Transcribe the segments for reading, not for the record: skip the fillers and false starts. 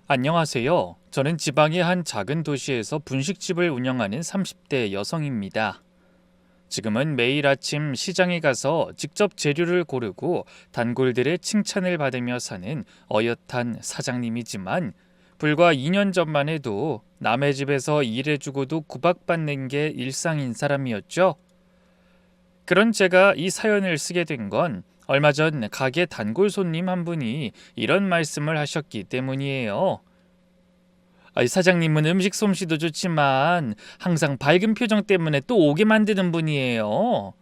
안녕하세요. 저는 지방의 한 작은 도시에서 분식집을 운영하는 30대 여성입니다. 지금은 매일 아침 시장에 가서 직접 재료를 고르고 단골들의 칭찬을 받으며 사는 어엿한 사장님이지만 불과 2년 전만 해도 남의 집에서 일해주고도 구박받는 게 일상인 사람이었죠. 그런 제가 이 사연을 쓰게 된 건 얼마 전 가게 단골 손님 한 분이 이런 말씀을 하셨기 때문이에요. 사장님은 음식 솜씨도 좋지만 항상 밝은 표정 때문에 또 오게 만드는 분이에요.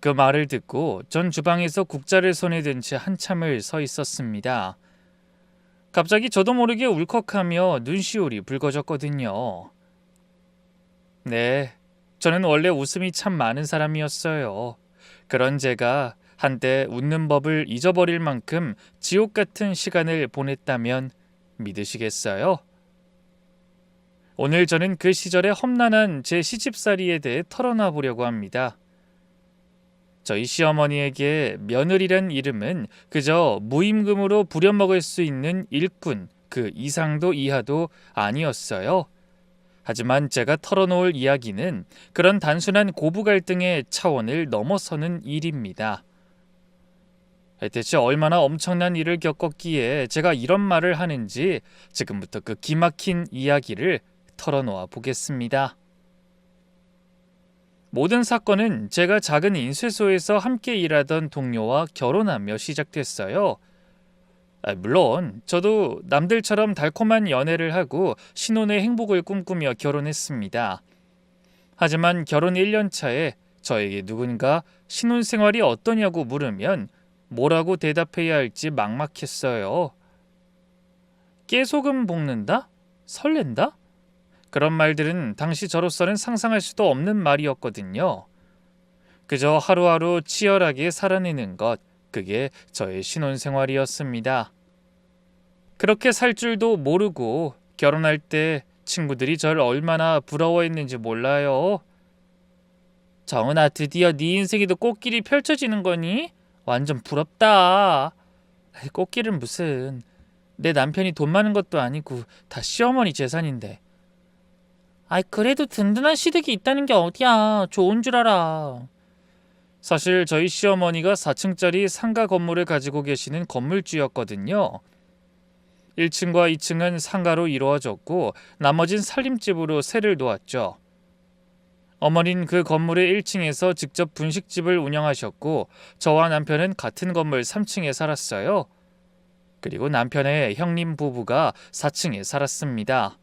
그 말을 듣고 전 주방에서 국자를 손에 든 채 한참을 서 있었습니다. 갑자기 저도 모르게 울컥하며 눈시울이 붉어졌거든요. 네, 저는 원래 웃음이 참 많은 사람이었어요. 그런 제가 한때 웃는 법을 잊어버릴 만큼 지옥 같은 시간을 보냈다면 믿으시겠어요? 오늘 저는 그 시절의 험난한 제 시집살이에 대해 털어놔 보려고 합니다. 저희 시어머니에게 며느리란 이름은 그저 무임금으로 부려먹을 수 있는 일꾼, 그 이상도 이하도 아니었어요. 하지만 제가 털어놓을 이야기는 그런 단순한 고부 갈등의 차원을 넘어서는 일입니다. 대체 얼마나 엄청난 일을 겪었기에 제가 이런 말을 하는지 지금부터 그 기막힌 이야기를 털어놓아 보겠습니다. 모든 사건은 제가 작은 인쇄소에서 함께 일하던 동료와 결혼하며 시작됐어요. 물론 저도 남들처럼 달콤한 연애를 하고 신혼의 행복을 꿈꾸며 결혼했습니다. 하지만 결혼 1년 차에 저에게 누군가 신혼생활이 어떠냐고 물으면 뭐라고 대답해야 할지 막막했어요. 깨소금 볶는다? 설렌다? 그런 말들은 당시 저로서는 상상할 수도 없는 말이었거든요. 그저 하루하루 치열하게 살아내는 것, 그게 저의 신혼생활이었습니다. 그렇게 살 줄도 모르고 결혼할 때 친구들이 절 얼마나 부러워했는지 몰라요. 정은아, 드디어 네 인생에도 꽃길이 펼쳐지는 거니? 완전 부럽다. 꽃길은 무슨, 내 남편이 돈 많은 것도 아니고 다 시어머니 재산인데. 그래도 든든한 시댁이 있다는 게 어디야. 좋은 줄 알아. 사실 저희 시어머니가 4층짜리 상가 건물을 가지고 계시는 건물주였거든요. 1층과 2층은 상가로 이루어졌고 나머진 살림집으로 세를 놓았죠. 어머니는 그 건물의 1층에서 직접 분식집을 운영하셨고 저와 남편은 같은 건물 3층에 살았어요. 그리고 남편의 형님 부부가 4층에 살았습니다.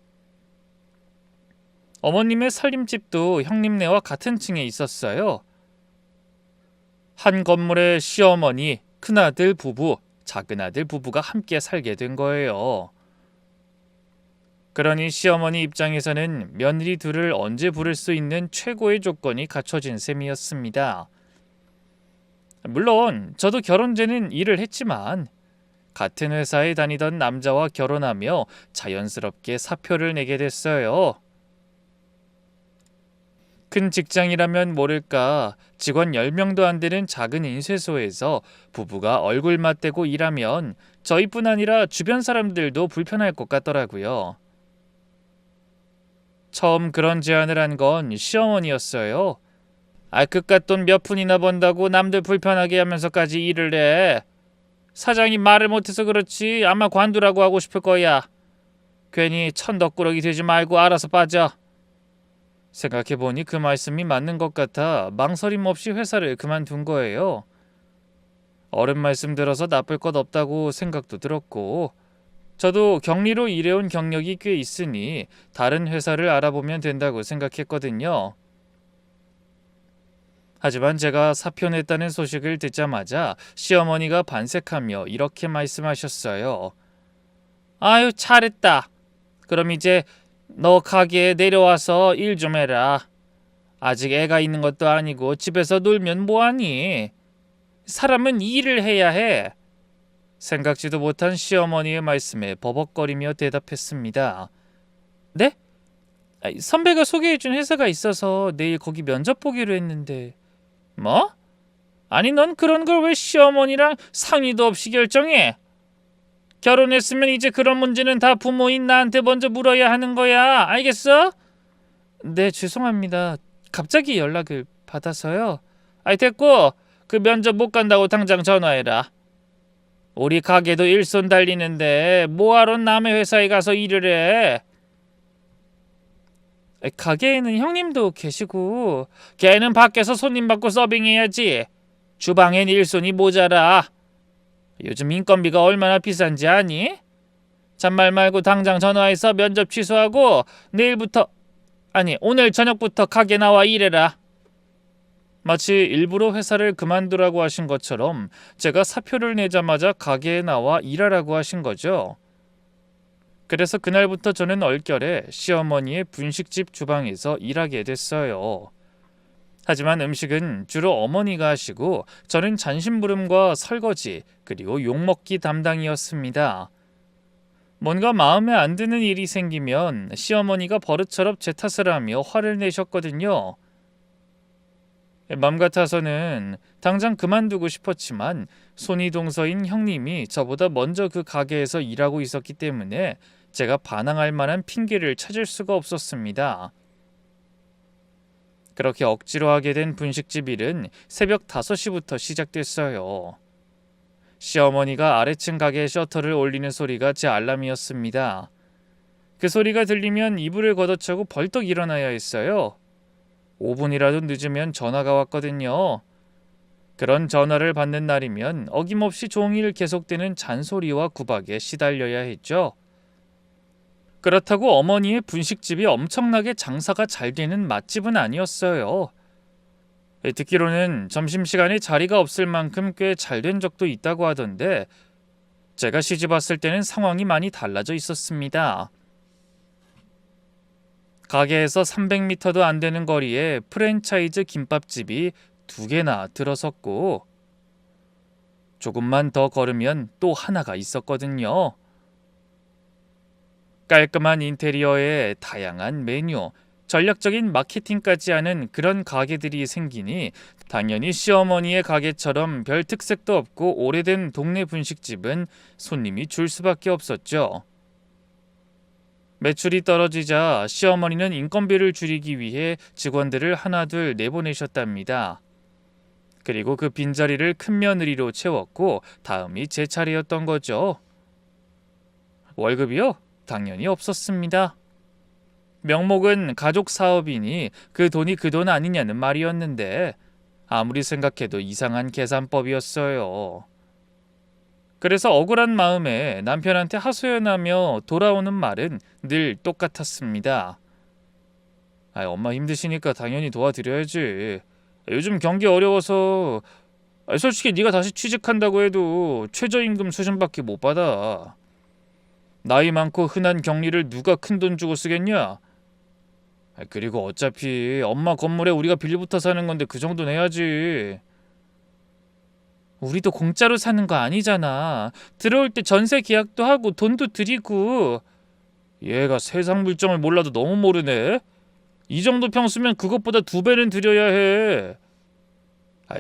어머님의 살림집도 형님네와 같은 층에 있었어요. 한 건물에 시어머니, 큰아들 부부, 작은아들 부부가 함께 살게 된 거예요. 그러니 시어머니 입장에서는 며느리 둘을 언제 부를 수 있는 최고의 조건이 갖춰진 셈이었습니다. 물론 저도 결혼 전엔 일을 했지만 같은 회사에 다니던 남자와 결혼하며 자연스럽게 사표를 내게 됐어요. 큰 직장이라면 모를까 직원 10명도 안 되는 작은 인쇄소에서 부부가 얼굴 맞대고 일하면 저희뿐 아니라 주변 사람들도 불편할 것 같더라고요. 처음 그런 제안을 한 건 시어머니였어요. 그깟 돈 몇 푼이나 번다고 남들 불편하게 하면서까지 일을 해. 사장이 말을 못해서 그렇지 아마 관두라고 하고 싶을 거야. 괜히 천덕꾸러기 되지 말고 알아서 빠져. 생각해보니 그 말씀이 맞는 것 같아 망설임 없이 회사를 그만둔 거예요. 어른 말씀 들어서 나쁠 것 없다고 생각도 들었고 저도 격리로 일해온 경력이 꽤 있으니 다른 회사를 알아보면 된다고 생각했거든요. 하지만 제가 사표 냈다는 소식을 듣자마자 시어머니가 반색하며 이렇게 말씀하셨어요. 아유, 잘했다. 그럼 이제 너 가게에 내려와서 일 좀 해라. 아직 애가 있는 것도 아니고 집에서 놀면 뭐하니? 사람은 일을 해야 해. 생각지도 못한 시어머니의 말씀에 버벅거리며 대답했습니다. 네? 선배가 소개해준 회사가 있어서 내일 거기 면접 보기로 했는데. 뭐? 아니 넌 그런 걸 왜 시어머니랑 상의도 없이 결정해? 결혼했으면 이제 그런 문제는 다 부모인 나한테 먼저 물어야 하는 거야. 알겠어? 네, 죄송합니다. 갑자기 연락을 받아서요. 아이, 됐고 그 면접 못 간다고 당장 전화해라. 우리 가게도 일손 달리는데 뭐하러 남의 회사에 가서 일을 해? 가게에는 형님도 계시고. 걔는 밖에서 손님 받고 서빙해야지. 주방엔 일손이 모자라. 요즘 인건비가 얼마나 비싼지 아니? 잔말 말고 당장 전화해서 면접 취소하고 내일부터, 아니 오늘 저녁부터 가게 나와 일해라. 마치 일부러 회사를 그만두라고 하신 것처럼 제가 사표를 내자마자 가게에 나와 일하라고 하신 거죠. 그래서 그날부터 저는 얼결에 시어머니의 분식집 주방에서 일하게 됐어요. 하지만 음식은 주로 어머니가 하시고 저는 잔심부름과 설거지 그리고 욕먹기 담당이었습니다. 뭔가 마음에 안 드는 일이 생기면 시어머니가 버릇처럼 제 탓을 하며 화를 내셨거든요. 맘 같아서는 당장 그만두고 싶었지만 손이동서인 형님이 저보다 먼저 그 가게에서 일하고 있었기 때문에 제가 반항할 만한 핑계를 찾을 수가 없었습니다. 그렇게 억지로 하게 된 분식집 일은 새벽 5시부터 시작됐어요. 시어머니가 아래층 가게의 셔터를 올리는 소리가 제 알람이었습니다. 그 소리가 들리면 이불을 걷어차고 벌떡 일어나야 했어요. 5분이라도 늦으면 전화가 왔거든요. 그런 전화를 받는 날이면 어김없이 종일 계속되는 잔소리와 구박에 시달려야 했죠. 그렇다고 어머니의 분식집이 엄청나게 장사가 잘 되는 맛집은 아니었어요. 듣기로는 점심시간에 자리가 없을 만큼 꽤 잘 된 적도 있다고 하던데 제가 시집 왔을 때는 상황이 많이 달라져 있었습니다. 가게에서 300m도 안 되는 거리에 프랜차이즈 김밥집이 2개나 들어섰고 조금만 더 걸으면 또 하나가 있었거든요. 깔끔한 인테리어에 다양한 메뉴, 전략적인 마케팅까지 하는 그런 가게들이 생기니 당연히 시어머니의 가게처럼 별 특색도 없고 오래된 동네 분식집은 손님이 줄 수밖에 없었죠. 매출이 떨어지자 시어머니는 인건비를 줄이기 위해 직원들을 하나둘 내보내셨답니다. 그리고 그 빈자리를 큰며느리로 채웠고 다음이 제 차례였던 거죠. 월급이요? 당연히 없었습니다. 명목은 가족 사업이니 그 돈이 그 돈 아니냐는 말이었는데 아무리 생각해도 이상한 계산법이었어요. 그래서 억울한 마음에 남편한테 하소연하며 돌아오는 말은 늘 똑같았습니다. 엄마 힘드시니까 당연히 도와드려야지. 요즘 경기 어려워서 솔직히 네가 다시 취직한다고 해도 최저임금 수준밖에 못 받아. 나이 많고 흔한 격리를 누가 큰돈 주고 쓰겠냐? 그리고 어차피 엄마 건물에 우리가 빌려붙어 사는 건데 그 정도는 해야지. 우리도 공짜로 사는 거 아니잖아. 들어올 때 전세 계약도 하고 돈도 드리고. 얘가 세상 물정을 몰라도 너무 모르네. 이 정도 평수면 그것보다 2배는 드려야 해.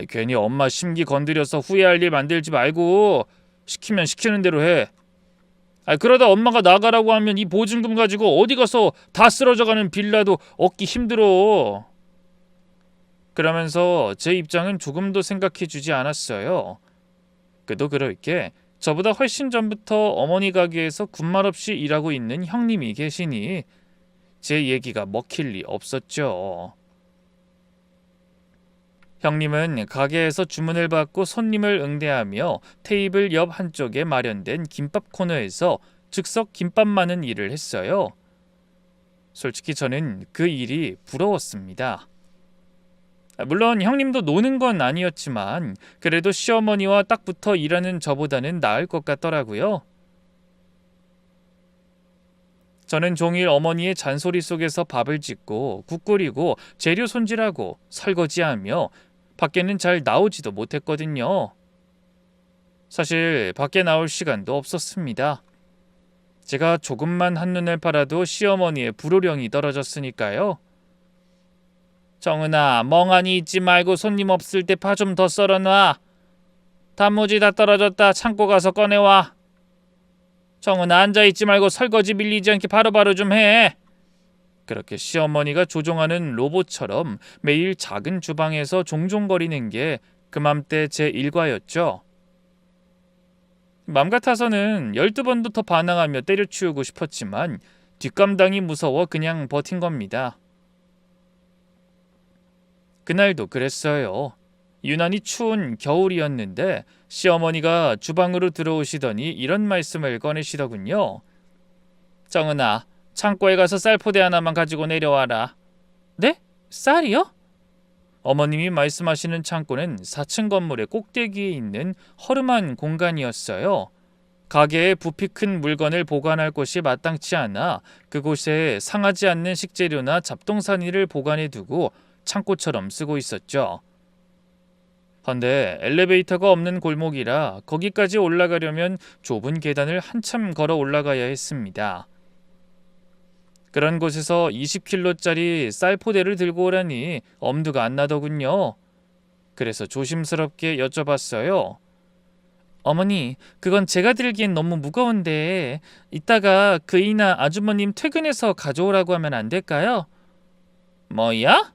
괜히 엄마 심기 건드려서 후회할 일 만들지 말고 시키면 시키는 대로 해. 그러다 엄마가 나가라고 하면 이 보증금 가지고 어디 가서 다 쓰러져가는 빌라도 얻기 힘들어. 그러면서 제 입장은 조금도 생각해주지 않았어요. 그도 그럴 게 저보다 훨씬 전부터 어머니 가게에서 군말 없이 일하고 있는 형님이 계시니 제 얘기가 먹힐 리 없었죠. 형님은 가게에서 주문을 받고 손님을 응대하며 테이블 옆 한쪽에 마련된 김밥 코너에서 즉석 김밥 마는 일을 했어요. 솔직히 저는 그 일이 부러웠습니다. 물론 형님도 노는 건 아니었지만 그래도 시어머니와 딱 붙어 일하는 저보다는 나을 것 같더라고요. 저는 종일 어머니의 잔소리 속에서 밥을 짓고 국 끓이고 재료 손질하고 설거지하며 밖에는 잘 나오지도 못했거든요. 사실 밖에 나올 시간도 없었습니다. 제가 조금만 한눈을 팔아도 시어머니의 불호령이 떨어졌으니까요. 정은아, 멍하니 있지 말고 손님 없을 때 파 좀 더 썰어놔. 단무지 다 떨어졌다. 창고 가서 꺼내와. 정은아, 앉아있지 말고 설거지 밀리지 않게 바로바로 좀 해. 그렇게 시어머니가 조종하는 로봇처럼 매일 작은 주방에서 종종거리는 게 그맘때 제 일과였죠. 맘 같아서는 12번도 더 반항하며 때려치우고 싶었지만 뒷감당이 무서워 그냥 버틴 겁니다. 그날도 그랬어요. 유난히 추운 겨울이었는데 시어머니가 주방으로 들어오시더니 이런 말씀을 꺼내시더군요. 정은아, 창고에 가서 쌀포대 하나만 가지고 내려와라. 네? 쌀이요? 어머님이 말씀하시는 창고는 4층 건물의 꼭대기에 있는 허름한 공간이었어요. 가게에 부피 큰 물건을 보관할 곳이 마땅치 않아 그곳에 상하지 않는 식재료나 잡동사니를 보관해 두고 창고처럼 쓰고 있었죠. 헌데 엘리베이터가 없는 골목이라 거기까지 올라가려면 좁은 계단을 한참 걸어 올라가야 했습니다. 그런 곳에서 20kg짜리 쌀포대를 들고 오라니 엄두가 안 나더군요. 그래서 조심스럽게 여쭤봤어요. 어머니, 그건 제가 들기엔 너무 무거운데 이따가 그이나 아주머님 퇴근해서 가져오라고 하면 안 될까요? 뭐야?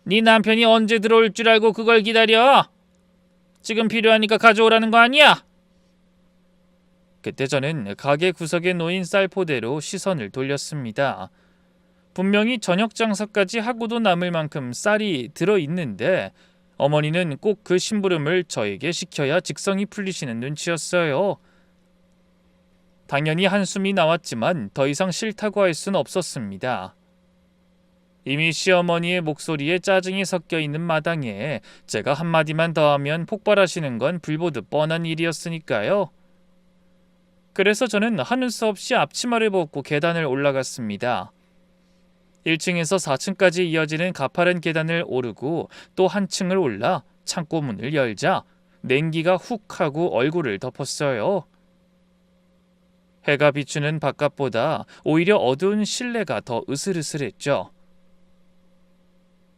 네 남편이 언제 들어올 줄 알고 그걸 기다려? 지금 필요하니까 가져오라는 거 아니야? 그때 저는 가게 구석에 놓인 쌀포대로 시선을 돌렸습니다. 분명히 저녁 장사까지 하고도 남을 만큼 쌀이 들어있는데 어머니는 꼭 그 심부름을 저에게 시켜야 직성이 풀리시는 눈치였어요. 당연히 한숨이 나왔지만 더 이상 싫다고 할 순 없었습니다. 이미 시어머니의 목소리에 짜증이 섞여 있는 마당에 제가 한마디만 더 하면 폭발하시는 건 불보듯 뻔한 일이었으니까요. 그래서 저는 하는 수 없이 앞치마를 벗고 계단을 올라갔습니다. 1층에서 4층까지 이어지는 가파른 계단을 오르고 또 한 층을 올라 창고 문을 열자 냉기가 훅 하고 얼굴을 덮었어요. 해가 비추는 바깥보다 오히려 어두운 실내가 더 으슬으슬했죠.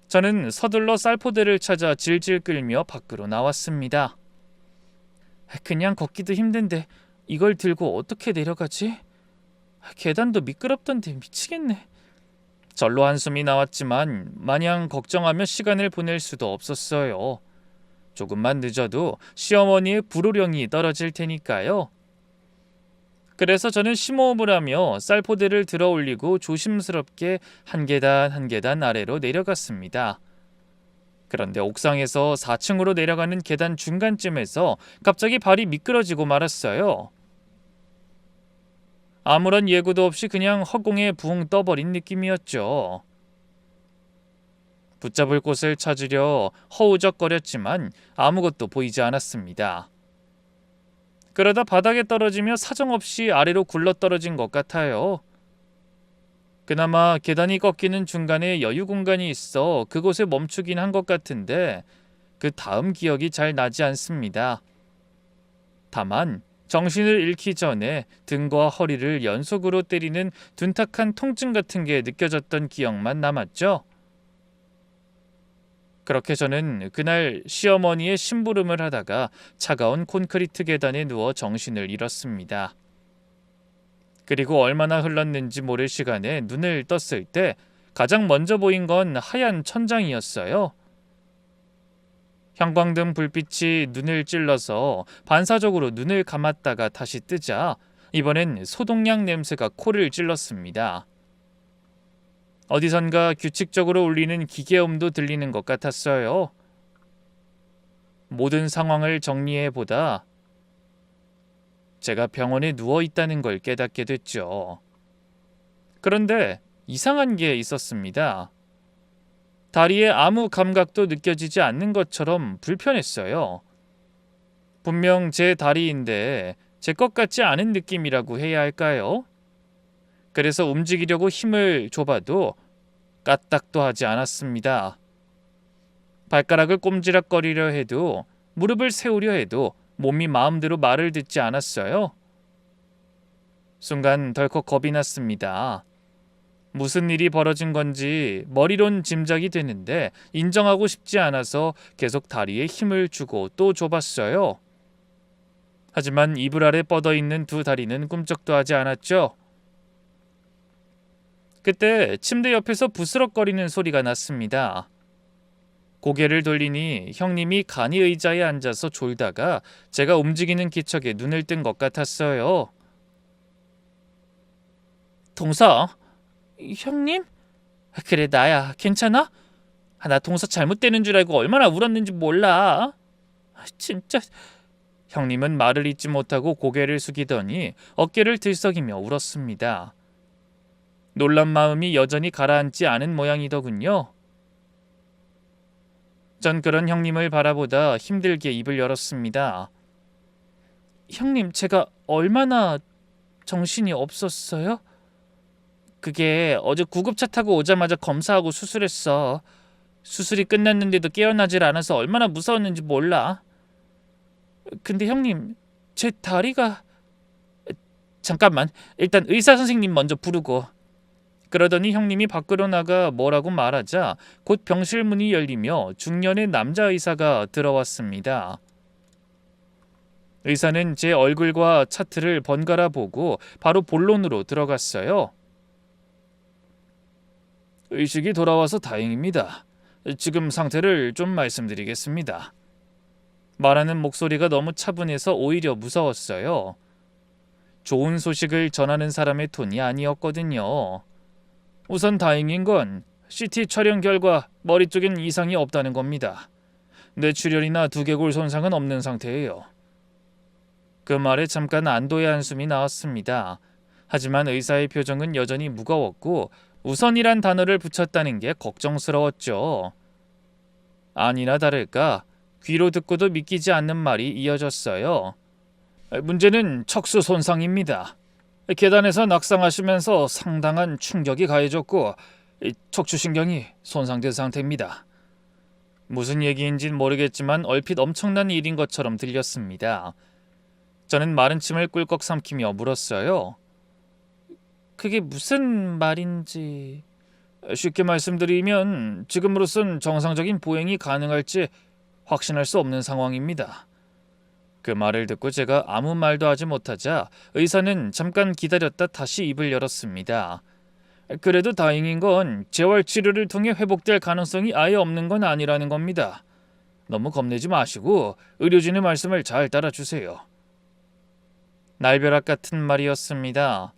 저는 서둘러 쌀포대를 찾아 질질 끌며 밖으로 나왔습니다. 그냥 걷기도 힘든데 이걸 들고 어떻게 내려가지? 계단도 미끄럽던데 미치겠네. 절로 한숨이 나왔지만 마냥 걱정하며 시간을 보낼 수도 없었어요. 조금만 늦어도 시어머니의 불호령이 떨어질 테니까요. 그래서 저는 심호흡을 하며 쌀포대를 들어 올리고 조심스럽게 한 계단 한 계단 아래로 내려갔습니다. 그런데 옥상에서 4층으로 내려가는 계단 중간쯤에서 갑자기 발이 미끄러지고 말았어요. 아무런 예고도 없이 그냥 허공에 붕 떠버린 느낌이었죠. 붙잡을 곳을 찾으려 허우적거렸지만 아무것도 보이지 않았습니다. 그러다 바닥에 떨어지며 사정없이 아래로 굴러떨어진 것 같아요. 그나마 계단이 꺾이는 중간에 여유 공간이 있어 그곳에 멈추긴 한 것 같은데 그 다음 기억이 잘 나지 않습니다. 다만 정신을 잃기 전에 등과 허리를 연속으로 때리는 둔탁한 통증 같은 게 느껴졌던 기억만 남았죠. 그렇게 저는 그날 시어머니의 심부름을 하다가 차가운 콘크리트 계단에 누워 정신을 잃었습니다. 그리고 얼마나 흘렀는지 모를 시간에 눈을 떴을 때 가장 먼저 보인 건 하얀 천장이었어요. 형광등 불빛이 눈을 찔러서 반사적으로 눈을 감았다가 다시 뜨자 이번엔 소독약 냄새가 코를 찔렀습니다. 어디선가 규칙적으로 울리는 기계음도 들리는 것 같았어요. 모든 상황을 정리해보다 제가 병원에 누워 있다는 걸 깨닫게 됐죠. 그런데 이상한 게 있었습니다. 다리에 아무 감각도 느껴지지 않는 것처럼 불편했어요. 분명 제 다리인데 제 것 같지 않은 느낌이라고 해야 할까요? 그래서 움직이려고 힘을 줘봐도 까딱도 하지 않았습니다. 발가락을 꼼지락거리려 해도 무릎을 세우려 해도 몸이 마음대로 말을 듣지 않았어요. 순간 덜컥 겁이 났습니다. 무슨 일이 벌어진 건지 머리론 짐작이 되는데 인정하고 싶지 않아서 계속 다리에 힘을 주고 또 줘봤어요. 하지만 이불 아래 뻗어 있는 두 다리는 꿈쩍도 하지 않았죠. 그때 침대 옆에서 부스럭거리는 소리가 났습니다. 고개를 돌리니 형님이 간이 의자에 앉아서 졸다가 제가 움직이는 기척에 눈을 뜬 것 같았어요. 동서, 형님? 그래 나야. 괜찮아? 나 동서 잘못되는 줄 알고 얼마나 울었는지 몰라. 진짜. 형님은 말을 잇지 못하고 고개를 숙이더니 어깨를 들썩이며 울었습니다. 놀란 마음이 여전히 가라앉지 않은 모양이더군요. 전 그런 형님을 바라보다 힘들게 입을 열었습니다. 형님, 제가 얼마나 정신이 없었어요? 그게 어제 구급차 타고 오자마자 검사하고 수술했어. 수술이 끝났는데도 깨어나질 않아서 얼마나 무서웠는지 몰라. 근데 형님, 제 다리가... 잠깐만, 일단 의사 선생님 먼저 부르고. 그러더니 형님이 밖으로 나가 뭐라고 말하자 곧 병실 문이 열리며 중년의 남자 의사가 들어왔습니다. 의사는 제 얼굴과 차트를 번갈아 보고 바로 본론으로 들어갔어요. 의식이 돌아와서 다행입니다. 지금 상태를 좀 말씀드리겠습니다. 말하는 목소리가 너무 차분해서 오히려 무서웠어요. 좋은 소식을 전하는 사람의 톤이 아니었거든요. 우선 다행인 건 CT 촬영 결과 머리 쪽엔 이상이 없다는 겁니다. 뇌출혈이나 두개골 손상은 없는 상태예요. 그 말에 잠깐 안도의 한숨이 나왔습니다. 하지만 의사의 표정은 여전히 무거웠고 우선이란 단어를 붙였다는 게 걱정스러웠죠. 아니나 다를까 귀로 듣고도 믿기지 않는 말이 이어졌어요. 문제는 척수 손상입니다. 계단에서 낙상하시면서 상당한 충격이 가해졌고 척추신경이 손상된 상태입니다. 무슨 얘기인진 모르겠지만 얼핏 엄청난 일인 것처럼 들렸습니다. 저는 마른 침을 꿀꺽 삼키며 물었어요. 그게 무슨 말인지... 쉽게 말씀드리면 지금으로선 정상적인 보행이 가능할지 확신할 수 없는 상황입니다. 그 말을 듣고 제가 아무 말도 하지 못하자 의사는 잠깐 기다렸다 다시 입을 열었습니다. 그래도 다행인 건 재활치료를 통해 회복될 가능성이 아예 없는 건 아니라는 겁니다. 너무 겁내지 마시고 의료진의 말씀을 잘 따라주세요. 날벼락 같은 말이었습니다.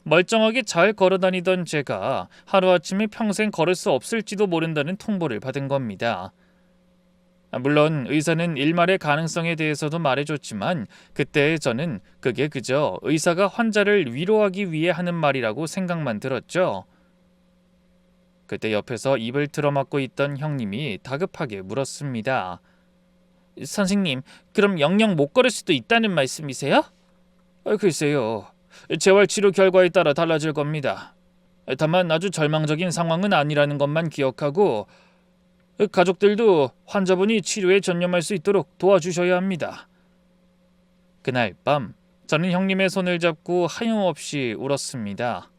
멀쩡하게 잘 걸어다니던 제가 하루아침에 평생 걸을 수 없을지도 모른다는 통보를 받은 겁니다. 물론 의사는 일말의 가능성에 대해서도 말해줬지만 그때 저는 그게 그저 의사가 환자를 위로하기 위해 하는 말이라고 생각만 들었죠. 그때 옆에서 입을 틀어막고 있던 형님이 다급하게 물었습니다. 선생님, 그럼 영영 못 걸을 수도 있다는 말씀이세요? 글쎄요. 재활치료 결과에 따라 달라질 겁니다. 다만 아주 절망적인 상황은 아니라는 것만 기억하고 가족들도 환자분이 치료에 전념할 수 있도록 도와주셔야 합니다. 그날 밤 저는 형님의 손을 잡고 하염없이 울었습니다.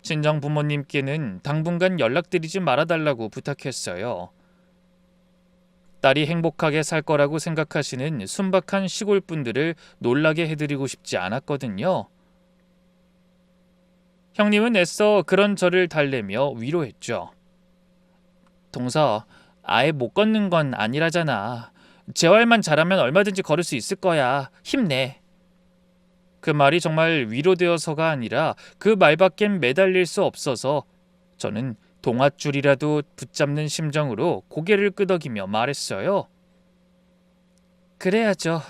친정 부모님께는 당분간 연락드리지 말아달라고 부탁했어요. 딸이 행복하게 살 거라고 생각하시는 순박한 시골 분들을 놀라게 해드리고 싶지 않았거든요. 형님은 애써 그런 저를 달래며 위로했죠. 동서, 아예 못 걷는 건 아니라잖아. 재활만 잘하면 얼마든지 걸을 수 있을 거야. 힘내. 그 말이 정말 위로되어서가 아니라 그 말밖엔 매달릴 수 없어서 저는 동아줄이라도 붙잡는 심정으로 고개를 끄덕이며 말했어요. 그래야죠.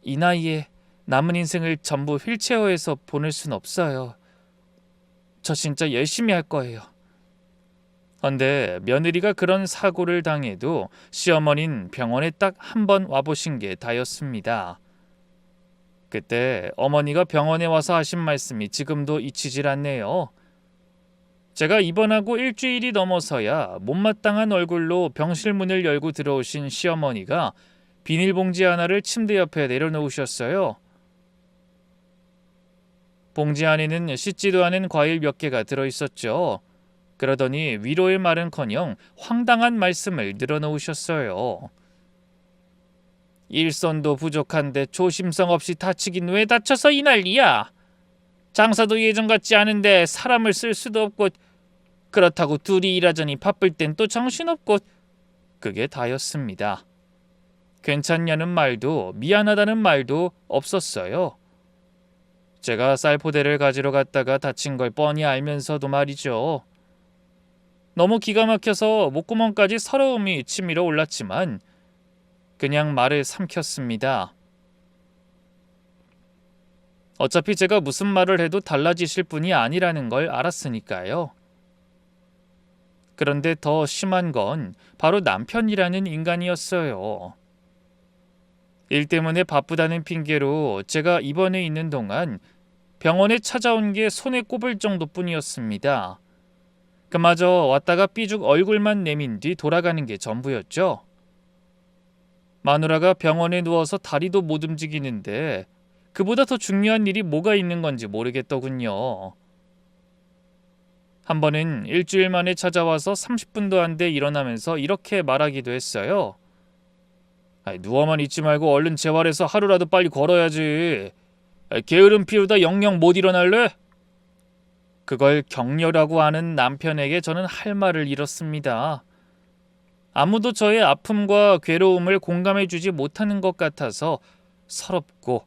이 나이에 남은 인생을 전부 휠체어에서 보낼 순 없어요. 저 진짜 열심히 할 거예요. 헌데 며느리가 그런 사고를 당해도 시어머니는 병원에 딱 한 번 와보신 게 다였습니다. 그때 어머니가 병원에 와서 하신 말씀이 지금도 잊히질 않네요. 제가 입원하고 일주일이 넘어서야 못마땅한 얼굴로 병실 문을 열고 들어오신 시어머니가 비닐봉지 하나를 침대 옆에 내려놓으셨어요. 봉지 안에는 씻지도 않은 과일 몇 개가 들어있었죠. 그러더니 위로의 말은커녕 황당한 말씀을 늘어놓으셨어요. 일손도 부족한데 조심성 없이 다치긴 왜 다쳐서 이 난리야. 장사도 예전 같지 않은데 사람을 쓸 수도 없고, 그렇다고 둘이 일하자니 바쁠 땐 또 정신없고. 그게 다였습니다. 괜찮냐는 말도 미안하다는 말도 없었어요. 제가 쌀포대를 가지러 갔다가 다친 걸 뻔히 알면서도 말이죠. 너무 기가 막혀서 목구멍까지 서러움이 치밀어 올랐지만 그냥 말을 삼켰습니다. 어차피 제가 무슨 말을 해도 달라지실 분이 아니라는 걸 알았으니까요. 그런데 더 심한 건 바로 남편이라는 인간이었어요. 일 때문에 바쁘다는 핑계로 제가 입원해 있는 동안 병원에 찾아온 게 손에 꼽을 정도뿐이었습니다. 그마저 왔다가 삐죽 얼굴만 내민 뒤 돌아가는 게 전부였죠. 마누라가 병원에 누워서 다리도 못 움직이는데 그보다 더 중요한 일이 뭐가 있는 건지 모르겠더군요. 한 번은 일주일 만에 찾아와서 30분도 안 돼 일어나면서 이렇게 말하기도 했어요. 누워만 있지 말고 얼른 재활해서 하루라도 빨리 걸어야지. 게으름 피우다 영영 못 일어날래? 그걸 격려라고 하는 남편에게 저는 할 말을 잃었습니다. 아무도 저의 아픔과 괴로움을 공감해주지 못하는 것 같아서 서럽고,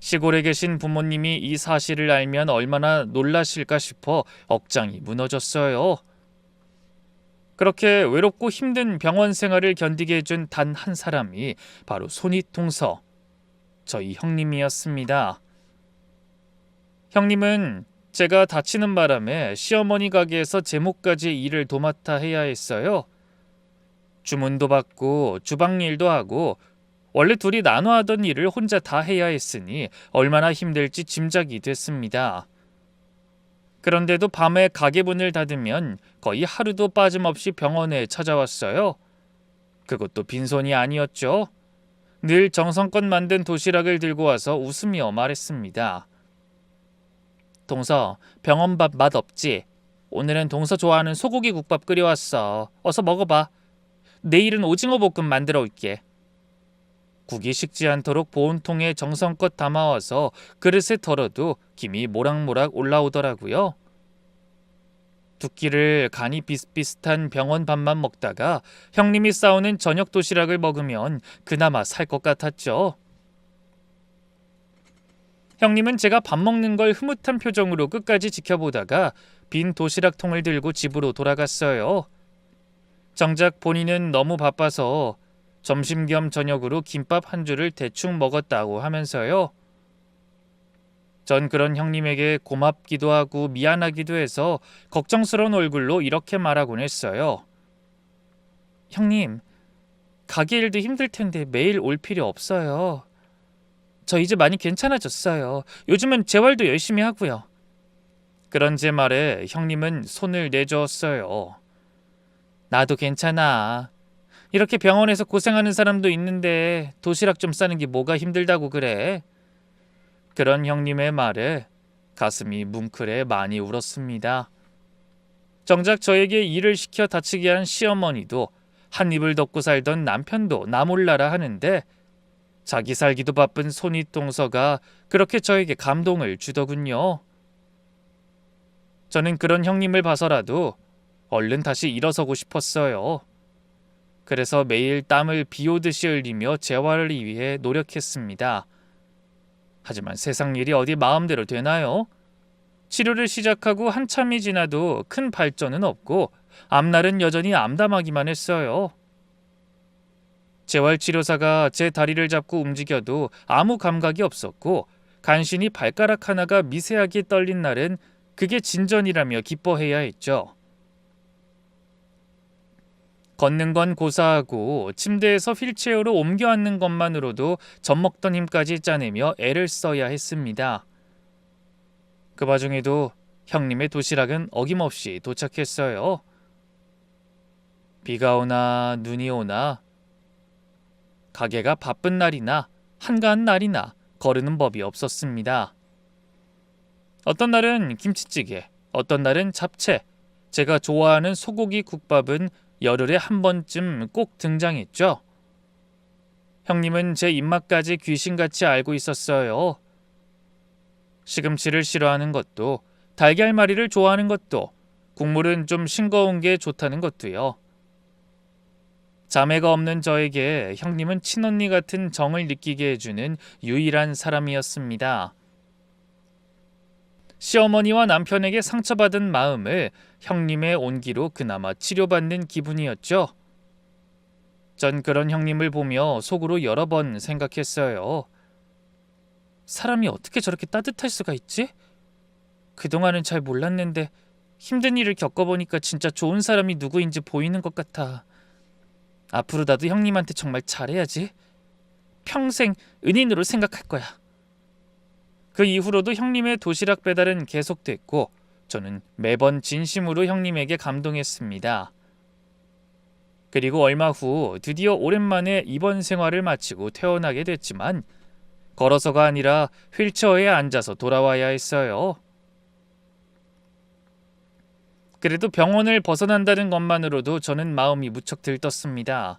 시골에 계신 부모님이 이 사실을 알면 얼마나 놀라실까 싶어 억장이 무너졌어요. 그렇게 외롭고 힘든 병원 생활을 견디게 해준 단 한 사람이 바로 손윗동서, 저희 형님이었습니다. 형님은 제가 다치는 바람에 시어머니 가게에서 제목까지 일을 도맡아 해야 했어요. 주문도 받고 주방 일도 하고 원래 둘이 나눠 하던 일을 혼자 다 해야 했으니 얼마나 힘들지 짐작이 됐습니다. 그런데도 밤에 가게 문을 닫으면 거의 하루도 빠짐없이 병원에 찾아왔어요. 그것도 빈손이 아니었죠. 늘 정성껏 만든 도시락을 들고 와서 웃으며 말했습니다. 동서, 병원밥 맛없지? 오늘은 동서 좋아하는 소고기 국밥 끓여왔어. 어서 먹어봐. 내일은 오징어 볶음 만들어 올게. 국이 식지 않도록 보온통에 정성껏 담아와서 그릇에 덜어도 김이 모락모락 올라오더라고요. 두 끼를 간이 비슷비슷한 병원 밥만 먹다가 형님이 싸우는 저녁 도시락을 먹으면 그나마 살 것 같았죠. 형님은 제가 밥 먹는 걸 흐뭇한 표정으로 끝까지 지켜보다가 빈 도시락통을 들고 집으로 돌아갔어요. 정작 본인은 너무 바빠서 점심 겸 저녁으로 김밥 한 줄을 대충 먹었다고 하면서요. 전 그런 형님에게 고맙기도 하고 미안하기도 해서 걱정스러운 얼굴로 이렇게 말하곤 했어요. 형님, 가게 일도 힘들 텐데 매일 올 필요 없어요. 저 이제 많이 괜찮아졌어요. 요즘은 재활도 열심히 하고요. 그런 제 말에 형님은 손을 내저었어요. 나도 괜찮아. 이렇게 병원에서 고생하는 사람도 있는데 도시락 좀 싸는 게 뭐가 힘들다고 그래. 그런 형님의 말에 가슴이 뭉클해 많이 울었습니다. 정작 저에게 일을 시켜 다치게 한 시어머니도 한 입을 덮고 살던 남편도 나 몰라라 하는데 자기 살기도 바쁜 손윗동서가 그렇게 저에게 감동을 주더군요. 저는 그런 형님을 봐서라도 얼른 다시 일어서고 싶었어요. 그래서 매일 땀을 비오듯이 흘리며 재활을 위해 노력했습니다. 하지만 세상 일이 어디 마음대로 되나요? 치료를 시작하고 한참이 지나도 큰 발전은 없고 앞날은 여전히 암담하기만 했어요. 재활치료사가 제 다리를 잡고 움직여도 아무 감각이 없었고 간신히 발가락 하나가 미세하게 떨린 날은 그게 진전이라며 기뻐해야 했죠. 걷는 건 고사하고 침대에서 휠체어로 옮겨 앉는 것만으로도 젖먹던 힘까지 짜내며 애를 써야 했습니다. 그 와중에도 형님의 도시락은 어김없이 도착했어요. 비가 오나 눈이 오나 가게가 바쁜 날이나 한가한 날이나 거르는 법이 없었습니다. 어떤 날은 김치찌개, 어떤 날은 잡채, 제가 좋아하는 소고기 국밥은 열흘에 한 번쯤 꼭 등장했죠. 형님은 제 입맛까지 귀신같이 알고 있었어요. 시금치를 싫어하는 것도, 달걀말이를 좋아하는 것도, 국물은 좀 싱거운 게 좋다는 것도요. 자매가 없는 저에게 형님은 친언니 같은 정을 느끼게 해주는 유일한 사람이었습니다. 시어머니와 남편에게 상처받은 마음을 형님의 온기로 그나마 치료받는 기분이었죠. 전 그런 형님을 보며 속으로 여러 번 생각했어요. 사람이 어떻게 저렇게 따뜻할 수가 있지? 그동안은 잘 몰랐는데 힘든 일을 겪어보니까 진짜 좋은 사람이 누구인지 보이는 것 같아. 앞으로 나도 형님한테 정말 잘해야지. 평생 은인으로 생각할 거야. 그 이후로도 형님의 도시락 배달은 계속됐고 저는 매번 진심으로 형님에게 감동했습니다. 그리고 얼마 후 드디어 오랜만에 입원 생활을 마치고 퇴원하게 됐지만 걸어서가 아니라 휠체어에 앉아서 돌아와야 했어요. 그래도 병원을 벗어난다는 것만으로도 저는 마음이 무척 들떴습니다.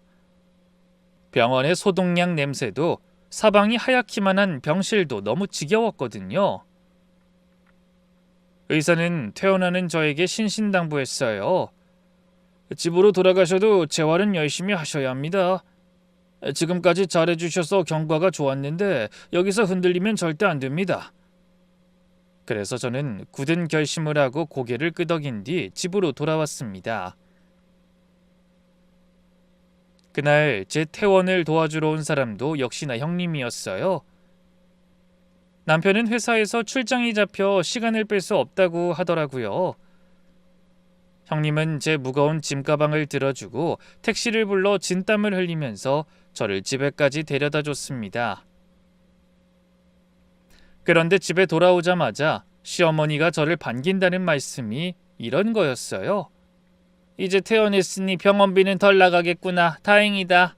병원의 소독약 냄새도 사방이 하얗기만 한 병실도 너무 지겨웠거든요. 의사는 퇴원하는 저에게 신신당부했어요. 집으로 돌아가셔도 재활은 열심히 하셔야 합니다. 지금까지 잘해주셔서 경과가 좋았는데 여기서 흔들리면 절대 안 됩니다. 그래서 저는 굳은 결심을 하고 고개를 끄덕인 뒤 집으로 돌아왔습니다. 그날 제 퇴원을 도와주러 온 사람도 역시나 형님이었어요. 남편은 회사에서 출장이 잡혀 시간을 뺄 수 없다고 하더라고요. 형님은 제 무거운 짐가방을 들어주고 택시를 불러 진땀을 흘리면서 저를 집에까지 데려다 줬습니다. 그런데 집에 돌아오자마자 시어머니가 저를 반긴다는 말씀이 이런 거였어요. 이제 퇴원했으니 병원비는 덜 나가겠구나. 다행이다.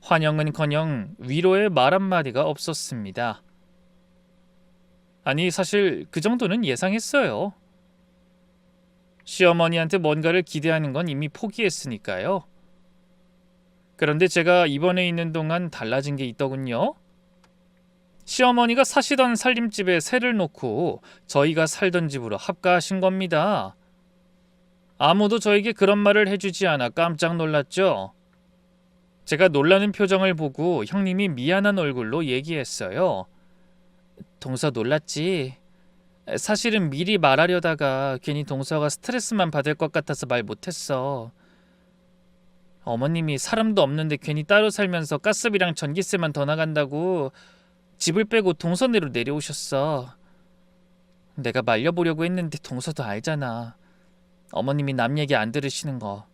환영은커녕 위로의 말 한마디가 없었습니다. 아니, 사실 그 정도는 예상했어요. 시어머니한테 뭔가를 기대하는 건 이미 포기했으니까요. 그런데 제가 입원해 있는 동안 달라진 게 있더군요. 시어머니가 사시던 살림집에 세를 놓고 저희가 살던 집으로 합가하신 겁니다. 아무도 저에게 그런 말을 해주지 않아 깜짝 놀랐죠. 제가 놀라는 표정을 보고 형님이 미안한 얼굴로 얘기했어요. 동서 놀랐지. 사실은 미리 말하려다가 괜히 동서가 스트레스만 받을 것 같아서 말 못했어. 어머님이 사람도 없는데 괜히 따로 살면서 가스비랑 전기세만 더 나간다고 집을 빼고 동서내로 내려오셨어. 내가 말려보려고 했는데 동서도 알잖아. 어머님이 남 얘기 안 들으시는 거.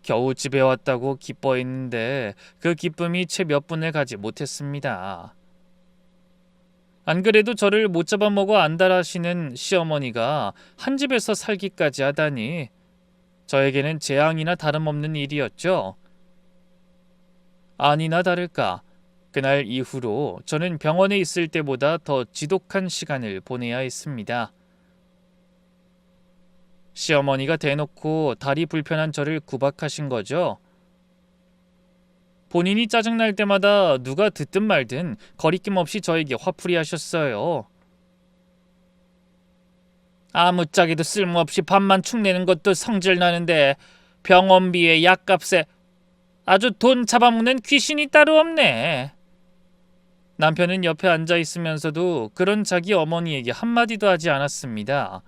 겨우 집에 왔다고 기뻐했는데 그 기쁨이 채 몇 분을 가지 못했습니다. 안 그래도 저를 못 잡아먹어 안달하시는 시어머니가 한 집에서 살기까지 하다니 저에게는 재앙이나 다름없는 일이었죠. 아니나 다를까 그날 이후로 저는 병원에 있을 때보다 더 지독한 시간을 보내야 했습니다. 시어머니가 대놓고 다리 불편한 저를 구박하신 거죠. 본인이 짜증날 때마다 누가 듣든 말든 거리낌 없이 저에게 화풀이 하셨어요. 아무짝에도 쓸모없이 밥만 축내는 것도 성질나는데 병원비에 약값에 아주 돈 잡아먹는 귀신이 따로 없네. 남편은 옆에 앉아 있으면서도 그런 자기 어머니에게 한마디도 하지 않았습니다.